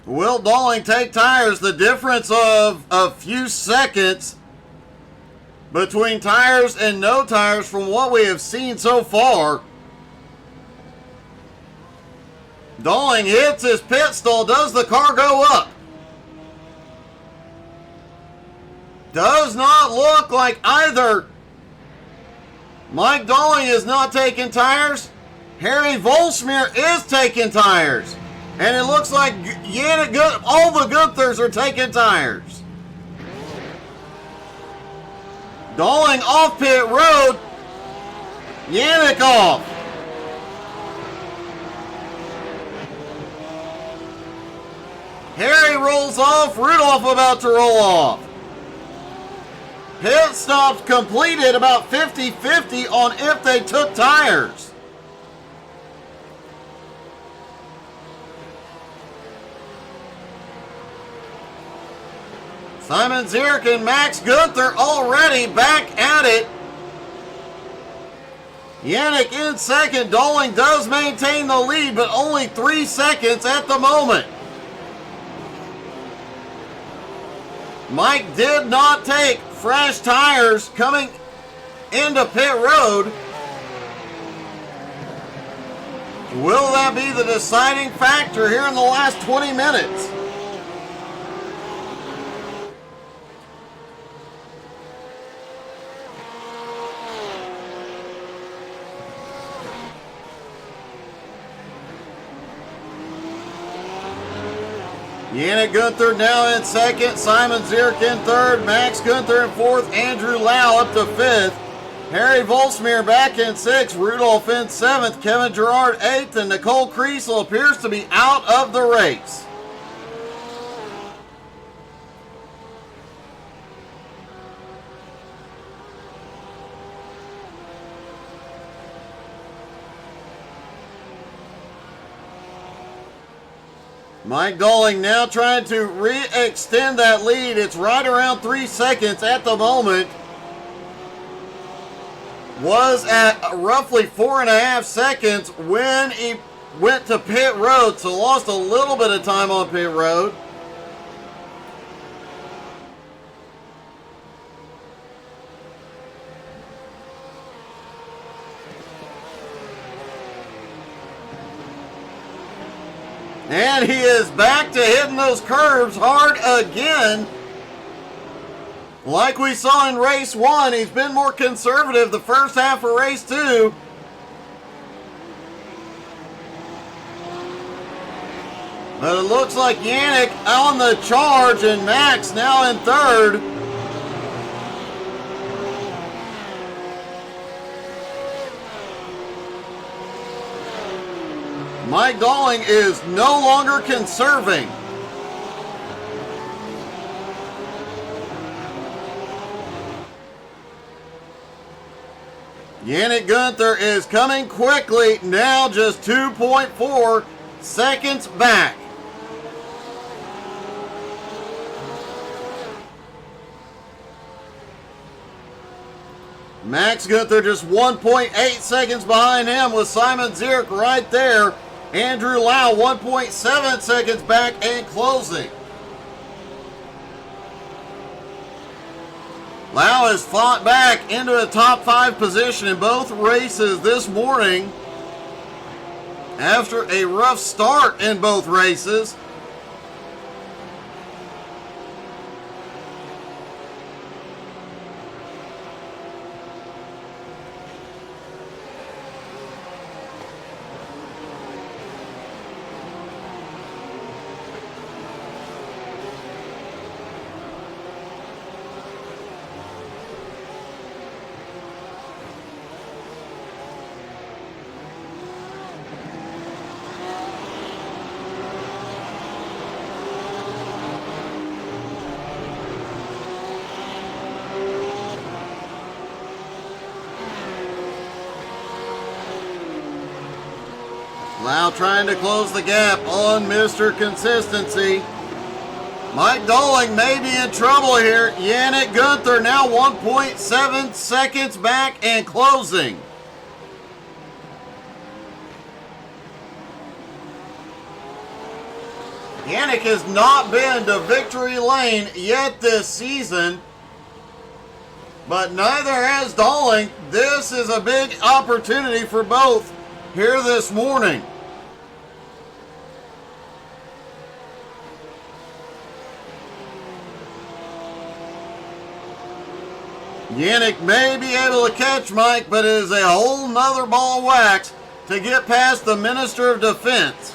Will Doling take tires? The difference of a few seconds between tires and no tires from what we have seen so far. Doling hits his pit stall. Does the car go up? Does not look like either. Mike Doling is not taking tires. Harry Volsmeer is taking tires. And it looks like all the Gunthers are taking tires. Doling off pit road. Yannick off. Harry rolls off. Rudolph about to roll off. Pit stops completed about 50-50 on if they took tires. Simon Zierk and Max Gunther already back at it. Yannick in second. Doling does maintain the lead, but only 3 seconds at the moment. Mike did not take fresh tires coming into pit road. Will that be the deciding factor here in the last 20 minutes? Yannick Gunther now in second, Simon Zierk in third, Max Gunther in fourth, Andrew Lau up to fifth, Harry Volsmeer back in sixth, Rudolph in seventh, Kevin Gerard eighth, and Nicole Kriesel appears to be out of the race. Mike Doling now trying to re-extend that lead. It's right around 3 seconds at the moment. Was at roughly 4.5 seconds when he went to pit road, so lost a little bit of time on pit road. And he is back to hitting those curves hard again. Like we saw in race 1, he's been more conservative the first half of race 2. But it looks like Yannick on the charge and Max now in third. Mike Doling is no longer conserving. Yannick Gunther is coming quickly, now just 2.4 seconds back. Max Gunther just 1.8 seconds behind him with Simon Zierk right there. Andrew Lau 1.7 seconds back and closing. Lau has fought back into a top 5 position in both races this morning after a rough start in both races. Lau trying to close the gap on Mr. Consistency. Mike Doling may be in trouble here. Yannick Gunther now 1.7 seconds back and closing. Yannick has not been to victory lane yet this season, but neither has Doling. This is a big opportunity for both here this morning. Yannick may be able to catch Mike, but it is a whole nother ball of wax to get past the Minister of Defense.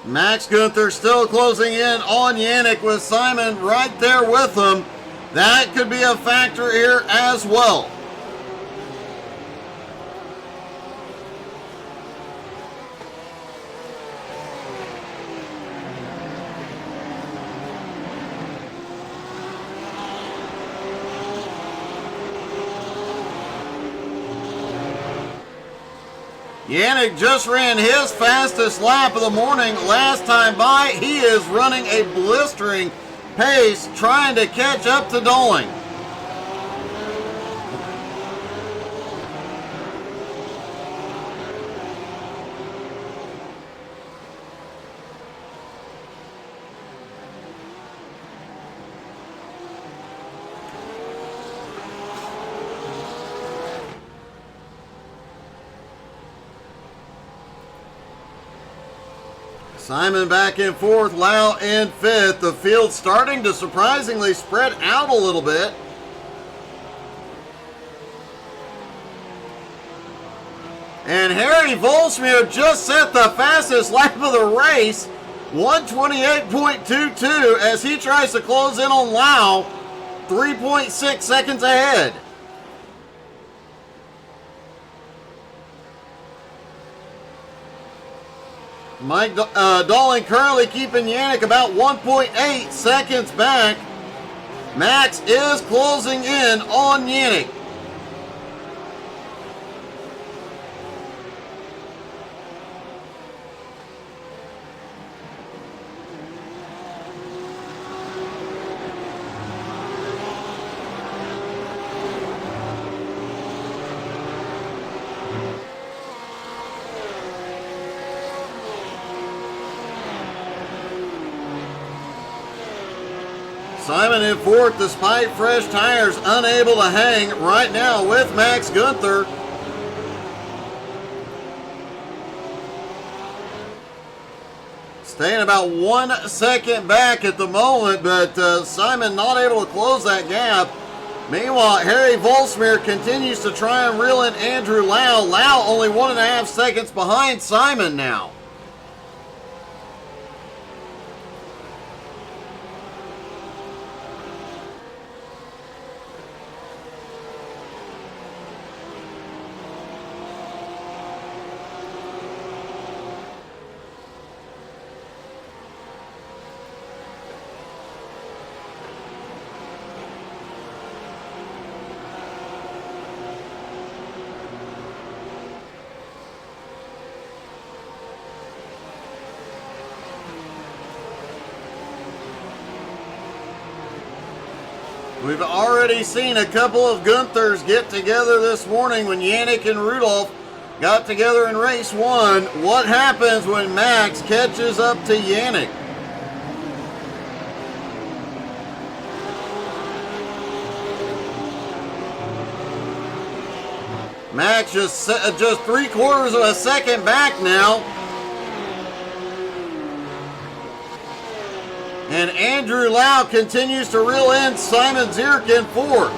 Max Gunther still closing in on Yannick with Simon right there with him. That could be a factor here as well. Yannick just ran his fastest lap of the morning last time by. He is running a blistering pace trying to catch up to Doling. Simon back and forth, Lau in fifth. The field starting to surprisingly spread out a little bit. And Harry Volsmir just set the fastest lap of the race, 128.22, as he tries to close in on Lau, 3.6 seconds ahead. Mike Doling currently keeping Yannick about 1.8 seconds back. Max is closing in on Yannick. Simon in fourth despite fresh tires, unable to hang right now with Max Gunther. Staying about 1 second back at the moment, but Simon not able to close that gap. Meanwhile, Harry Volsmir continues to try and reel in Andrew Lau. Lau only 1.5 seconds behind Simon now. We've already seen a couple of Gunthers get together this morning when Yannick and Rudolph got together in race one. What happens when Max catches up to Yannick? Max just 3/4 of a second back now. And Andrew Lau continues to reel in Simon Zierk in fourth.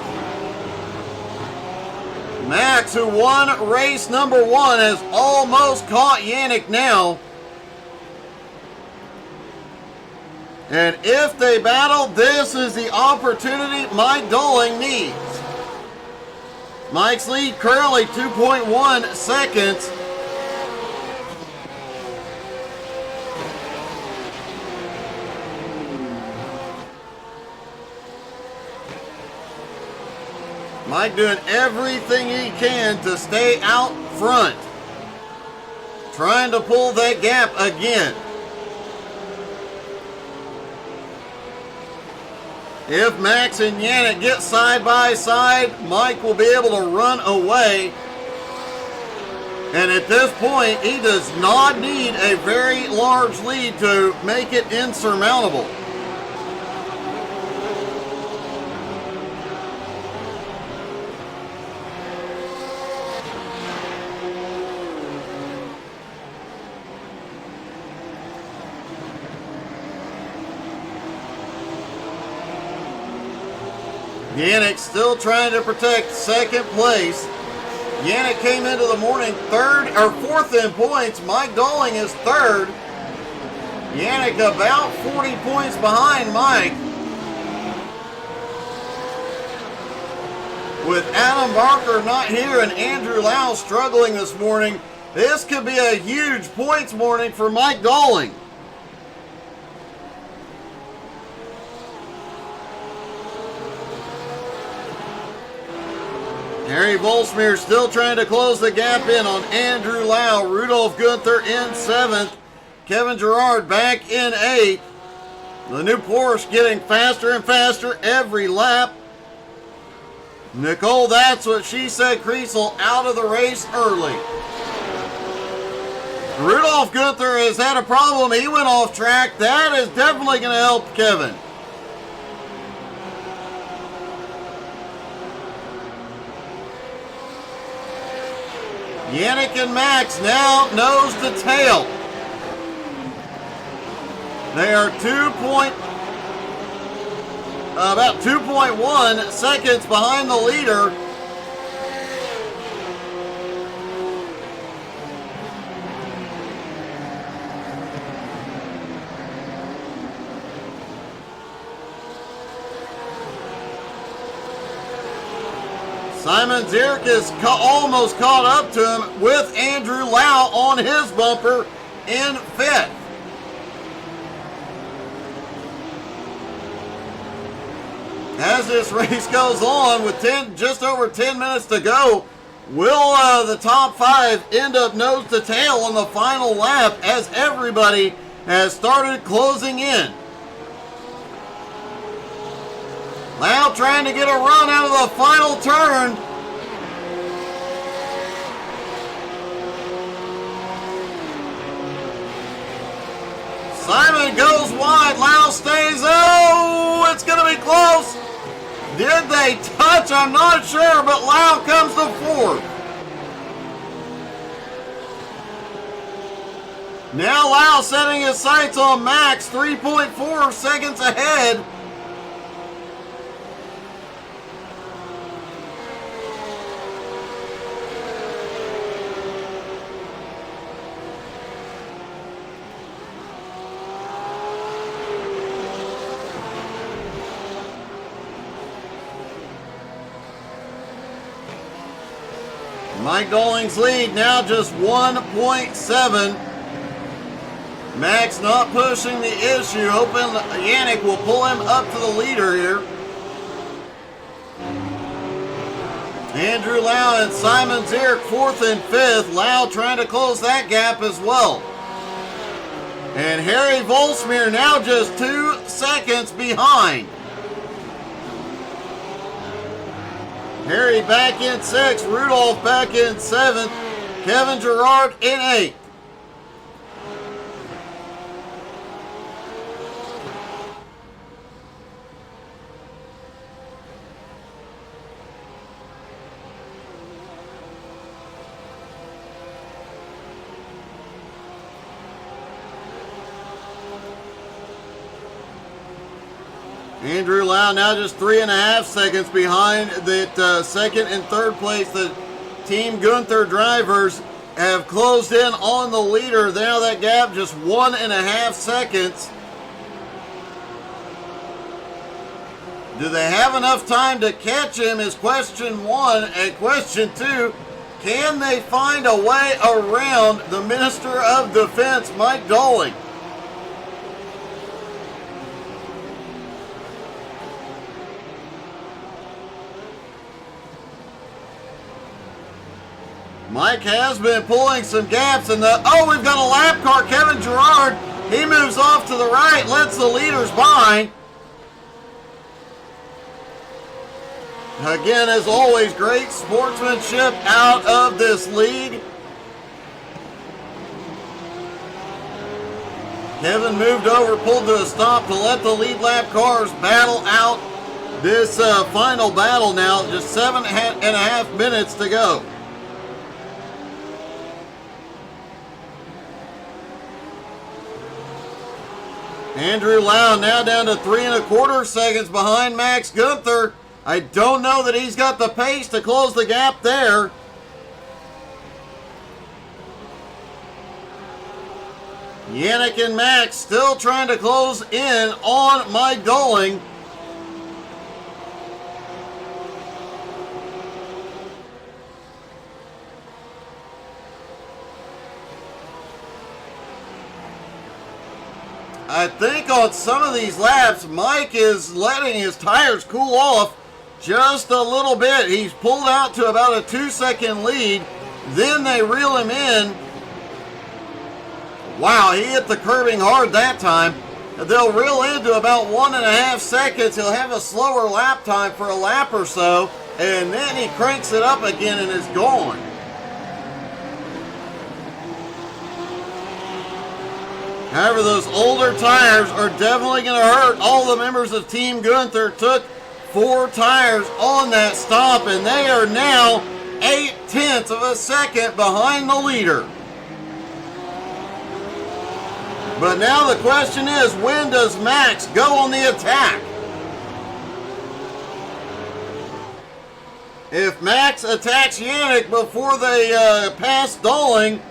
Max, who won race number one, has almost caught Yannick now. And if they battle, this is the opportunity Mike Doling needs. Mike's lead currently 2.1 seconds. Mike doing everything he can to stay out front. Trying to pull that gap again. If Max and Yannick get side by side, Mike will be able to run away. And at this point, he does not need a very large lead to make it insurmountable. Yannick still trying to protect second place. Yannick came into the morning fourth in points. Mike Dolling is third. Yannick about 40 points behind Mike. With Adam Barker not here and Andrew Lau struggling this morning, this could be a huge points morning for Mike Dolling. Harry Volsmir still trying to close the gap in on Andrew Lau. Rudolph Gunther in 7th. Kevin Gerard back in 8th. The new Porsche getting faster and faster every lap. Nicole, that's what she said. Kriesel out of the race early. Rudolph Gunther has had a problem. He went off track. That is definitely going to help Kevin. Yannick and Max now nose to tail. They are about 2.1 seconds behind the leader. Simon Zierk is almost caught up to him with Andrew Lau on his bumper in 5th. As this race goes on with just over 10 minutes to go, will the top 5 end up nose to tail on the final lap as everybody has started closing in? Lau trying to get a run out of the final turn. Simon goes wide. Lau stays. Oh, it's going to be close. Did they touch? I'm not sure, but Lau comes to 4th. Now Lau setting his sights on Max, 3.4 seconds ahead. Mike Dolling's lead now just 1.7. Max not pushing the issue, hoping Yannick will pull him up to the leader here. Andrew Lau and Simon Zierk 4th and 5th. Lau trying to close that gap as well. And Harry Volsmir now just 2 seconds behind. Harry back in 6th, Rudolph back in 7th, Kevin Gerard in 8th. Andrew Lau now just 3.5 seconds behind that second and third place. The Team Gunther drivers have closed in on the leader. Now that gap just 1.5 seconds. Do they have enough time to catch him is question 1. And question 2, can they find a way around the Minister of Defense, Mike Dolling? Mike has been pulling some gaps in the... Oh, we've got a lap car. Kevin Gerard, he moves off to the right, lets the leaders by. Again, as always, great sportsmanship out of this lead. Kevin moved over, pulled to a stop to let the lead lap cars battle out this final battle now. Just 7.5 minutes to go. Andrew Lau now down to 3 1/4 seconds behind Max Gunther. I don't know that he's got the pace to close the gap there. Yannick and Max still trying to close in on Mike Doling. I think on some of these laps, Mike is letting his tires cool off just a little bit. He's pulled out to about a 2-second lead. Then they reel him in. Wow, he hit the curbing hard that time. They'll reel into about 1.5 seconds. He'll have a slower lap time for a lap or so. And then he cranks it up again and is gone. However, those older tires are definitely going to hurt. All the members of Team Gunther took 4 tires on that stop, and they are now 0.8 of a second behind the leader. But now the question is, when does Max go on the attack? If Max attacks Yannick before they pass Doling,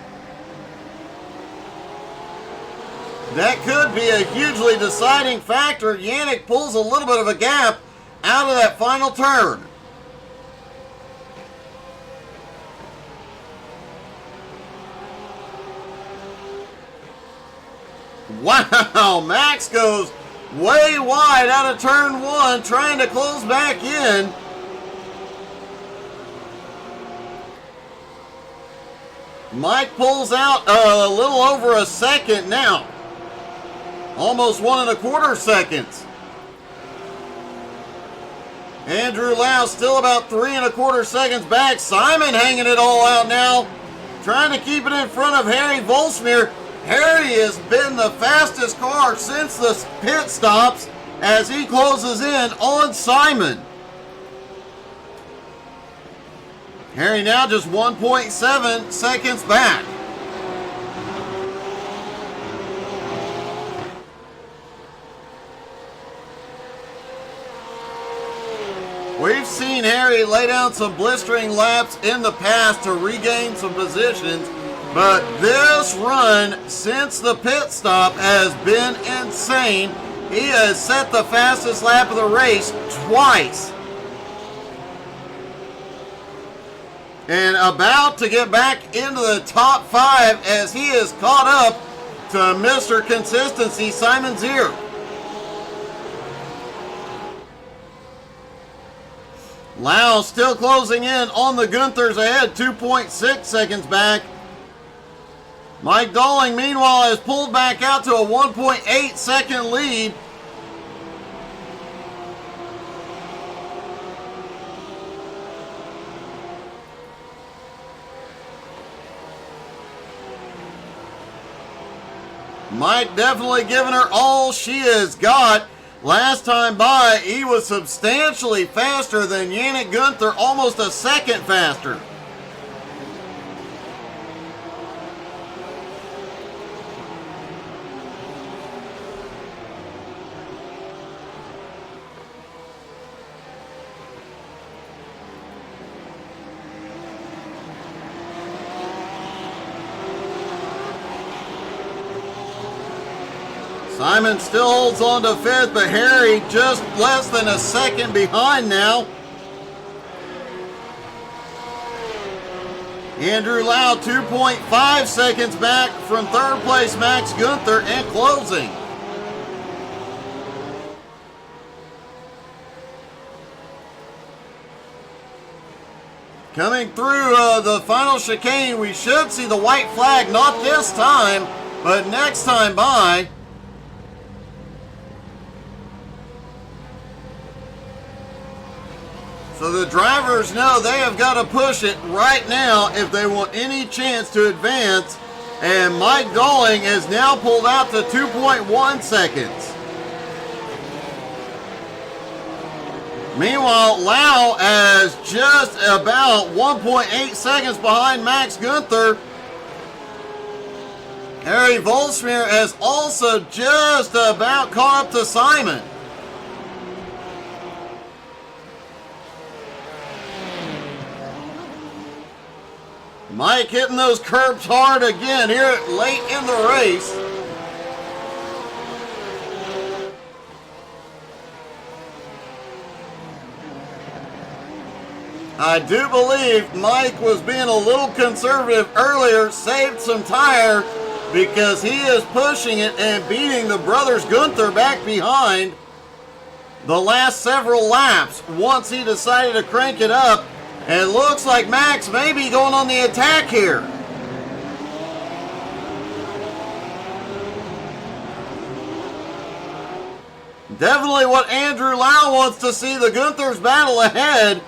that could be a hugely deciding factor. Yannick pulls a little bit of a gap out of that final turn. Wow, Max goes way wide out of turn 1, trying to close back in. Mike pulls out a little over a second now. Almost 1 1/4 seconds. Andrew Lau still about 3 1/4 seconds back. Simon hanging it all out now, trying to keep it in front of Harry Volsmir. Harry has been the fastest car since the pit stops as he closes in on Simon. Harry now just 1.7 seconds back. We've seen Harry lay down some blistering laps in the past to regain some positions, but this run since the pit stop has been insane. He has set the fastest lap of the race twice. And about to get back into the top 5 as he is caught up to Mr. Consistency, Simon Zier. Lau still closing in on the Gunthers ahead, 2.6 seconds back. Mike Doling, meanwhile, has pulled back out to a 1.8 second lead. Mike definitely giving her all she has got. Last time by, he was substantially faster than Yannick Gunther, almost a second faster. Simon still holds on to 5th, but Harry just less than a second behind now. Andrew Lau 2.5 seconds back from 3rd place Max Gunther and closing. Coming through the final chicane, we should see the white flag, not this time, but next time by. So the drivers know they have got to push it right now if they want any chance to advance. And Mike Dolling is now pulled out to 2.1 seconds. Meanwhile, Lau is just about 1.8 seconds behind Max Gunther. Harry Volsmir has also just about caught up to Simon. Mike hitting those curbs hard again here late in the race. I do believe Mike was being a little conservative earlier, saved some tire because he is pushing it and beating the brothers Gunther back behind the last several laps once he decided to crank it up. And it looks like Max may be going on the attack here. Definitely what Andrew Lau wants to see, the Gunther's battle ahead.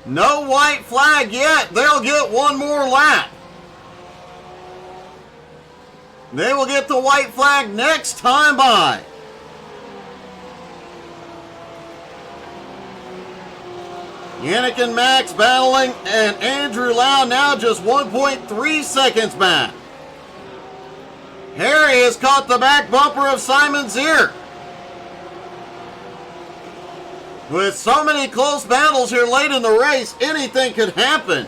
No white flag yet. They'll get one more lap. They will get the white flag next time by. Yannick and Max battling, and Andrew Lau now just 1.3 seconds back. Harry has caught the back bumper of Simon's ear. With so many close battles here late in the race, anything could happen.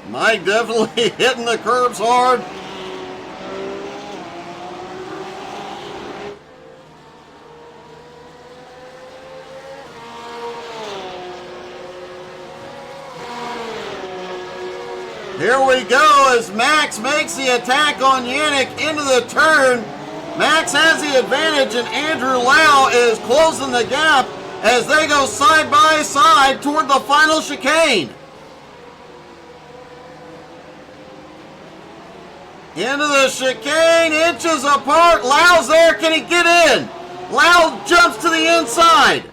Mike definitely hitting the curbs hard. Here we go as Max makes the attack on Yannick into the turn. Max has the advantage and Andrew Lau is closing the gap as they go side by side toward the final chicane. Into the chicane, inches apart. Lau's there. Can he get in? Lau jumps to the inside.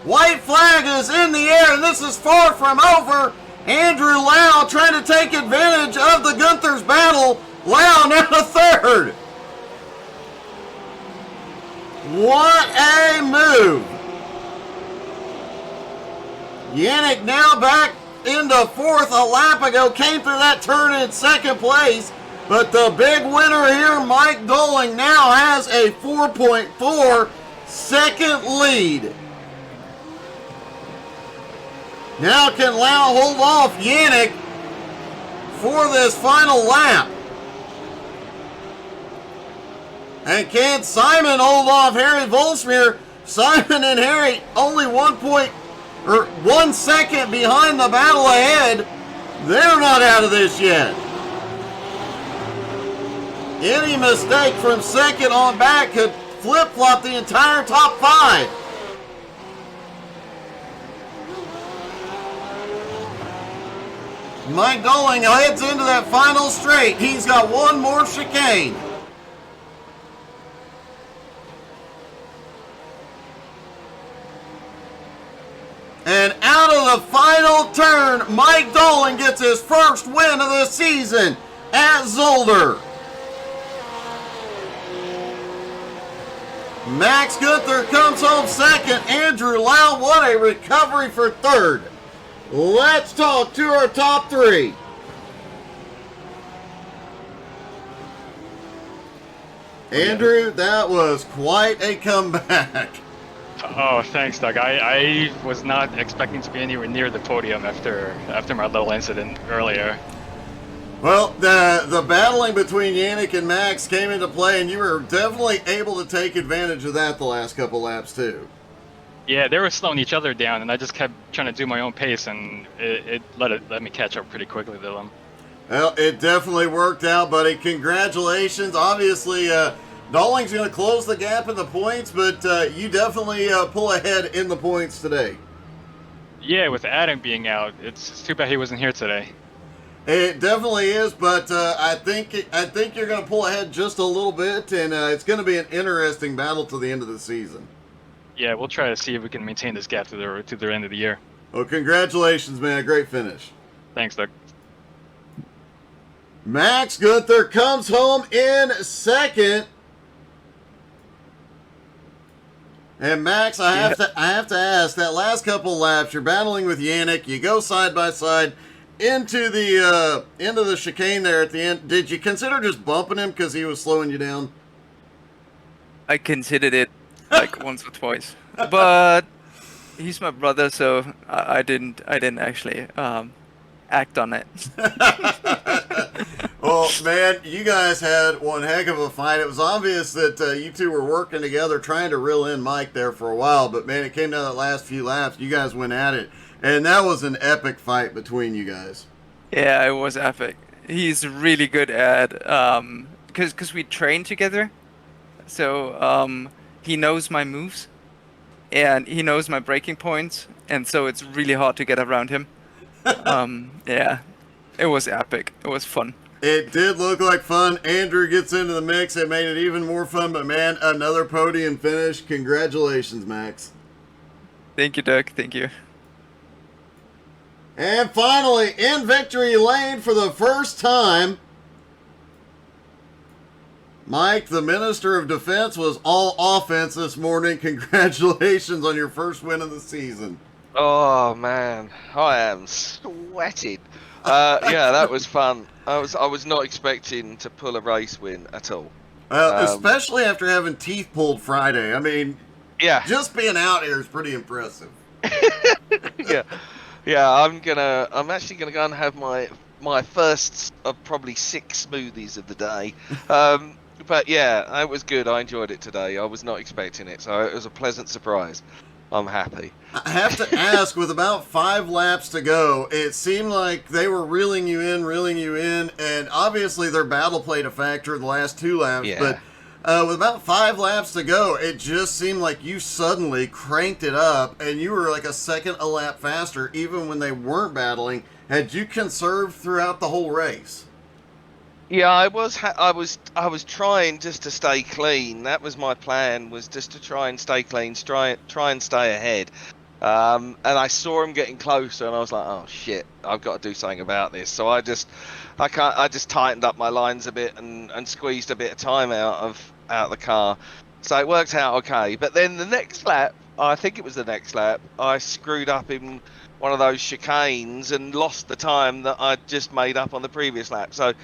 White flag is in the air, and this is far from over. Andrew Lau trying to take advantage of the Gunther's battle. Lau now to third. What a move. Yannick now back into fourth. A lap ago came through that turn in second place. But the big winner here, Mike Dolling, now has a 4.4 second lead. Now can Lau hold off Yannick for this final lap? And can Simon hold off Harry Volsmir? Simon and Harry only 1 second behind the battle ahead. They're not out of this yet. Any mistake from second on back could flip-flop the entire top five. Mike Dolling heads into that final straight. He's got one more chicane. And out of the final turn, Mike Dolling gets his first win of the season at Zolder. Max Gunther comes home second. Andrew Lau, what a recovery for third. Let's talk to our top three. Andrew, that was quite a comeback. Oh, thanks, Doug. I was not expecting to be anywhere near the podium after my little incident earlier. Well, the battling between Yannick and Max came into play, and you were definitely able to take advantage of that the last couple laps too. Yeah, they were slowing each other down, and I just kept trying to do my own pace, and it let me catch up pretty quickly to them. Well, it definitely worked out, buddy. Congratulations. Obviously, Dalling's going to close the gap in the points, but you definitely pull ahead in the points today. Yeah, with Adam being out, it's too bad he wasn't here today. It definitely is, but I think you're going to pull ahead just a little bit, and it's going to be an interesting battle to the end of the season. Yeah, we'll try to see if we can maintain this gap to the end of the year. Well, congratulations, man. Great finish. Thanks, Doug. Max Gunther comes home in second. And Max, I have to ask, that last couple laps, you're battling with Yannick, you go side by side into the chicane there at the end. Did you consider just bumping him because he was slowing you down? I considered it like once or twice, but he's my brother, so I didn't actually act on it. Well, man, you guys had one heck of a fight. It was obvious that you two were working together, trying to reel in Mike there for a while, but man, it came down to the last few laps. You guys went at it, and that was an epic fight between you guys. Yeah, it was epic. He's really good at because we train together, so he knows my moves, and he knows my breaking points, and so it's really hard to get around him. Yeah, it was epic. It was fun. It did look like fun. Andrew gets into the mix. It made it even more fun, but man, another podium finish. Congratulations, Max. Thank you, Doug. Thank you. And finally, in victory lane for the first time, Mike, the Minister of Defense, was all offense this morning. Congratulations on your first win of the season. Oh man, I am sweating. Yeah, that was fun. I was not expecting to pull a race win at all. Especially after having teeth pulled Friday. I mean, yeah, just being out here is pretty impressive. yeah. I'm actually gonna go and have my first of probably 6 smoothies of the day. But yeah, it was good. I enjoyed it today. I was not expecting it, so it was a pleasant surprise. I'm happy. I have to ask, with about 5 laps to go, it seemed like they were reeling you in, and obviously their battle played a factor in the last 2 laps, Yeah. but with about 5 laps to go, it just seemed like you suddenly cranked it up, and you were like a second a lap faster, even when they weren't battling. Had you conserved throughout the whole race? Yeah, I was trying just to stay clean. That was my plan, was just to try and stay clean, try and stay ahead. And I saw him getting closer, and I was like, oh shit, I've got to do something about this. So I just tightened up my lines a bit and squeezed a bit of time out of the car. So it worked out okay. But then the next lap, I think it was the next lap, I screwed up in one of those chicanes and lost the time that I'd just made up on the previous lap. So.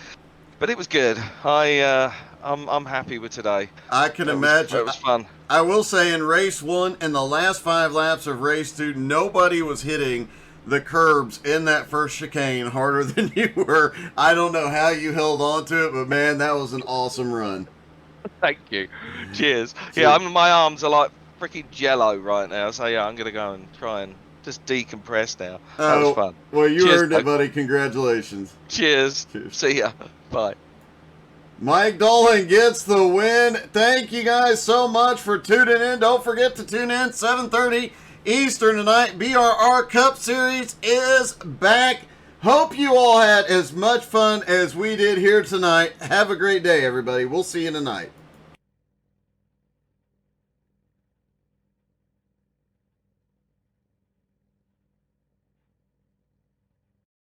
But it was good. I'm happy with today. I can imagine. It was fun. I will say, in race 1 and the last 5 laps of race 2, nobody was hitting the curbs in that first chicane harder than you were. I don't know how you held on to it, but man, that was an awesome run. Thank you. Cheers. Yeah, my arms are like freaking jello right now. So yeah, I'm gonna go and try and just decompress now. That was fun. Well, you Cheers, earned it, buddy. Congratulations. Cheers. See ya. Bye. Mike Dolan gets the win. Thank you guys so much for tuning in. Don't forget to tune in 7:30 Eastern tonight. BRR Cup Series is back. Hope you all had as much fun as we did here tonight. Have a great day, everybody. We'll see you tonight.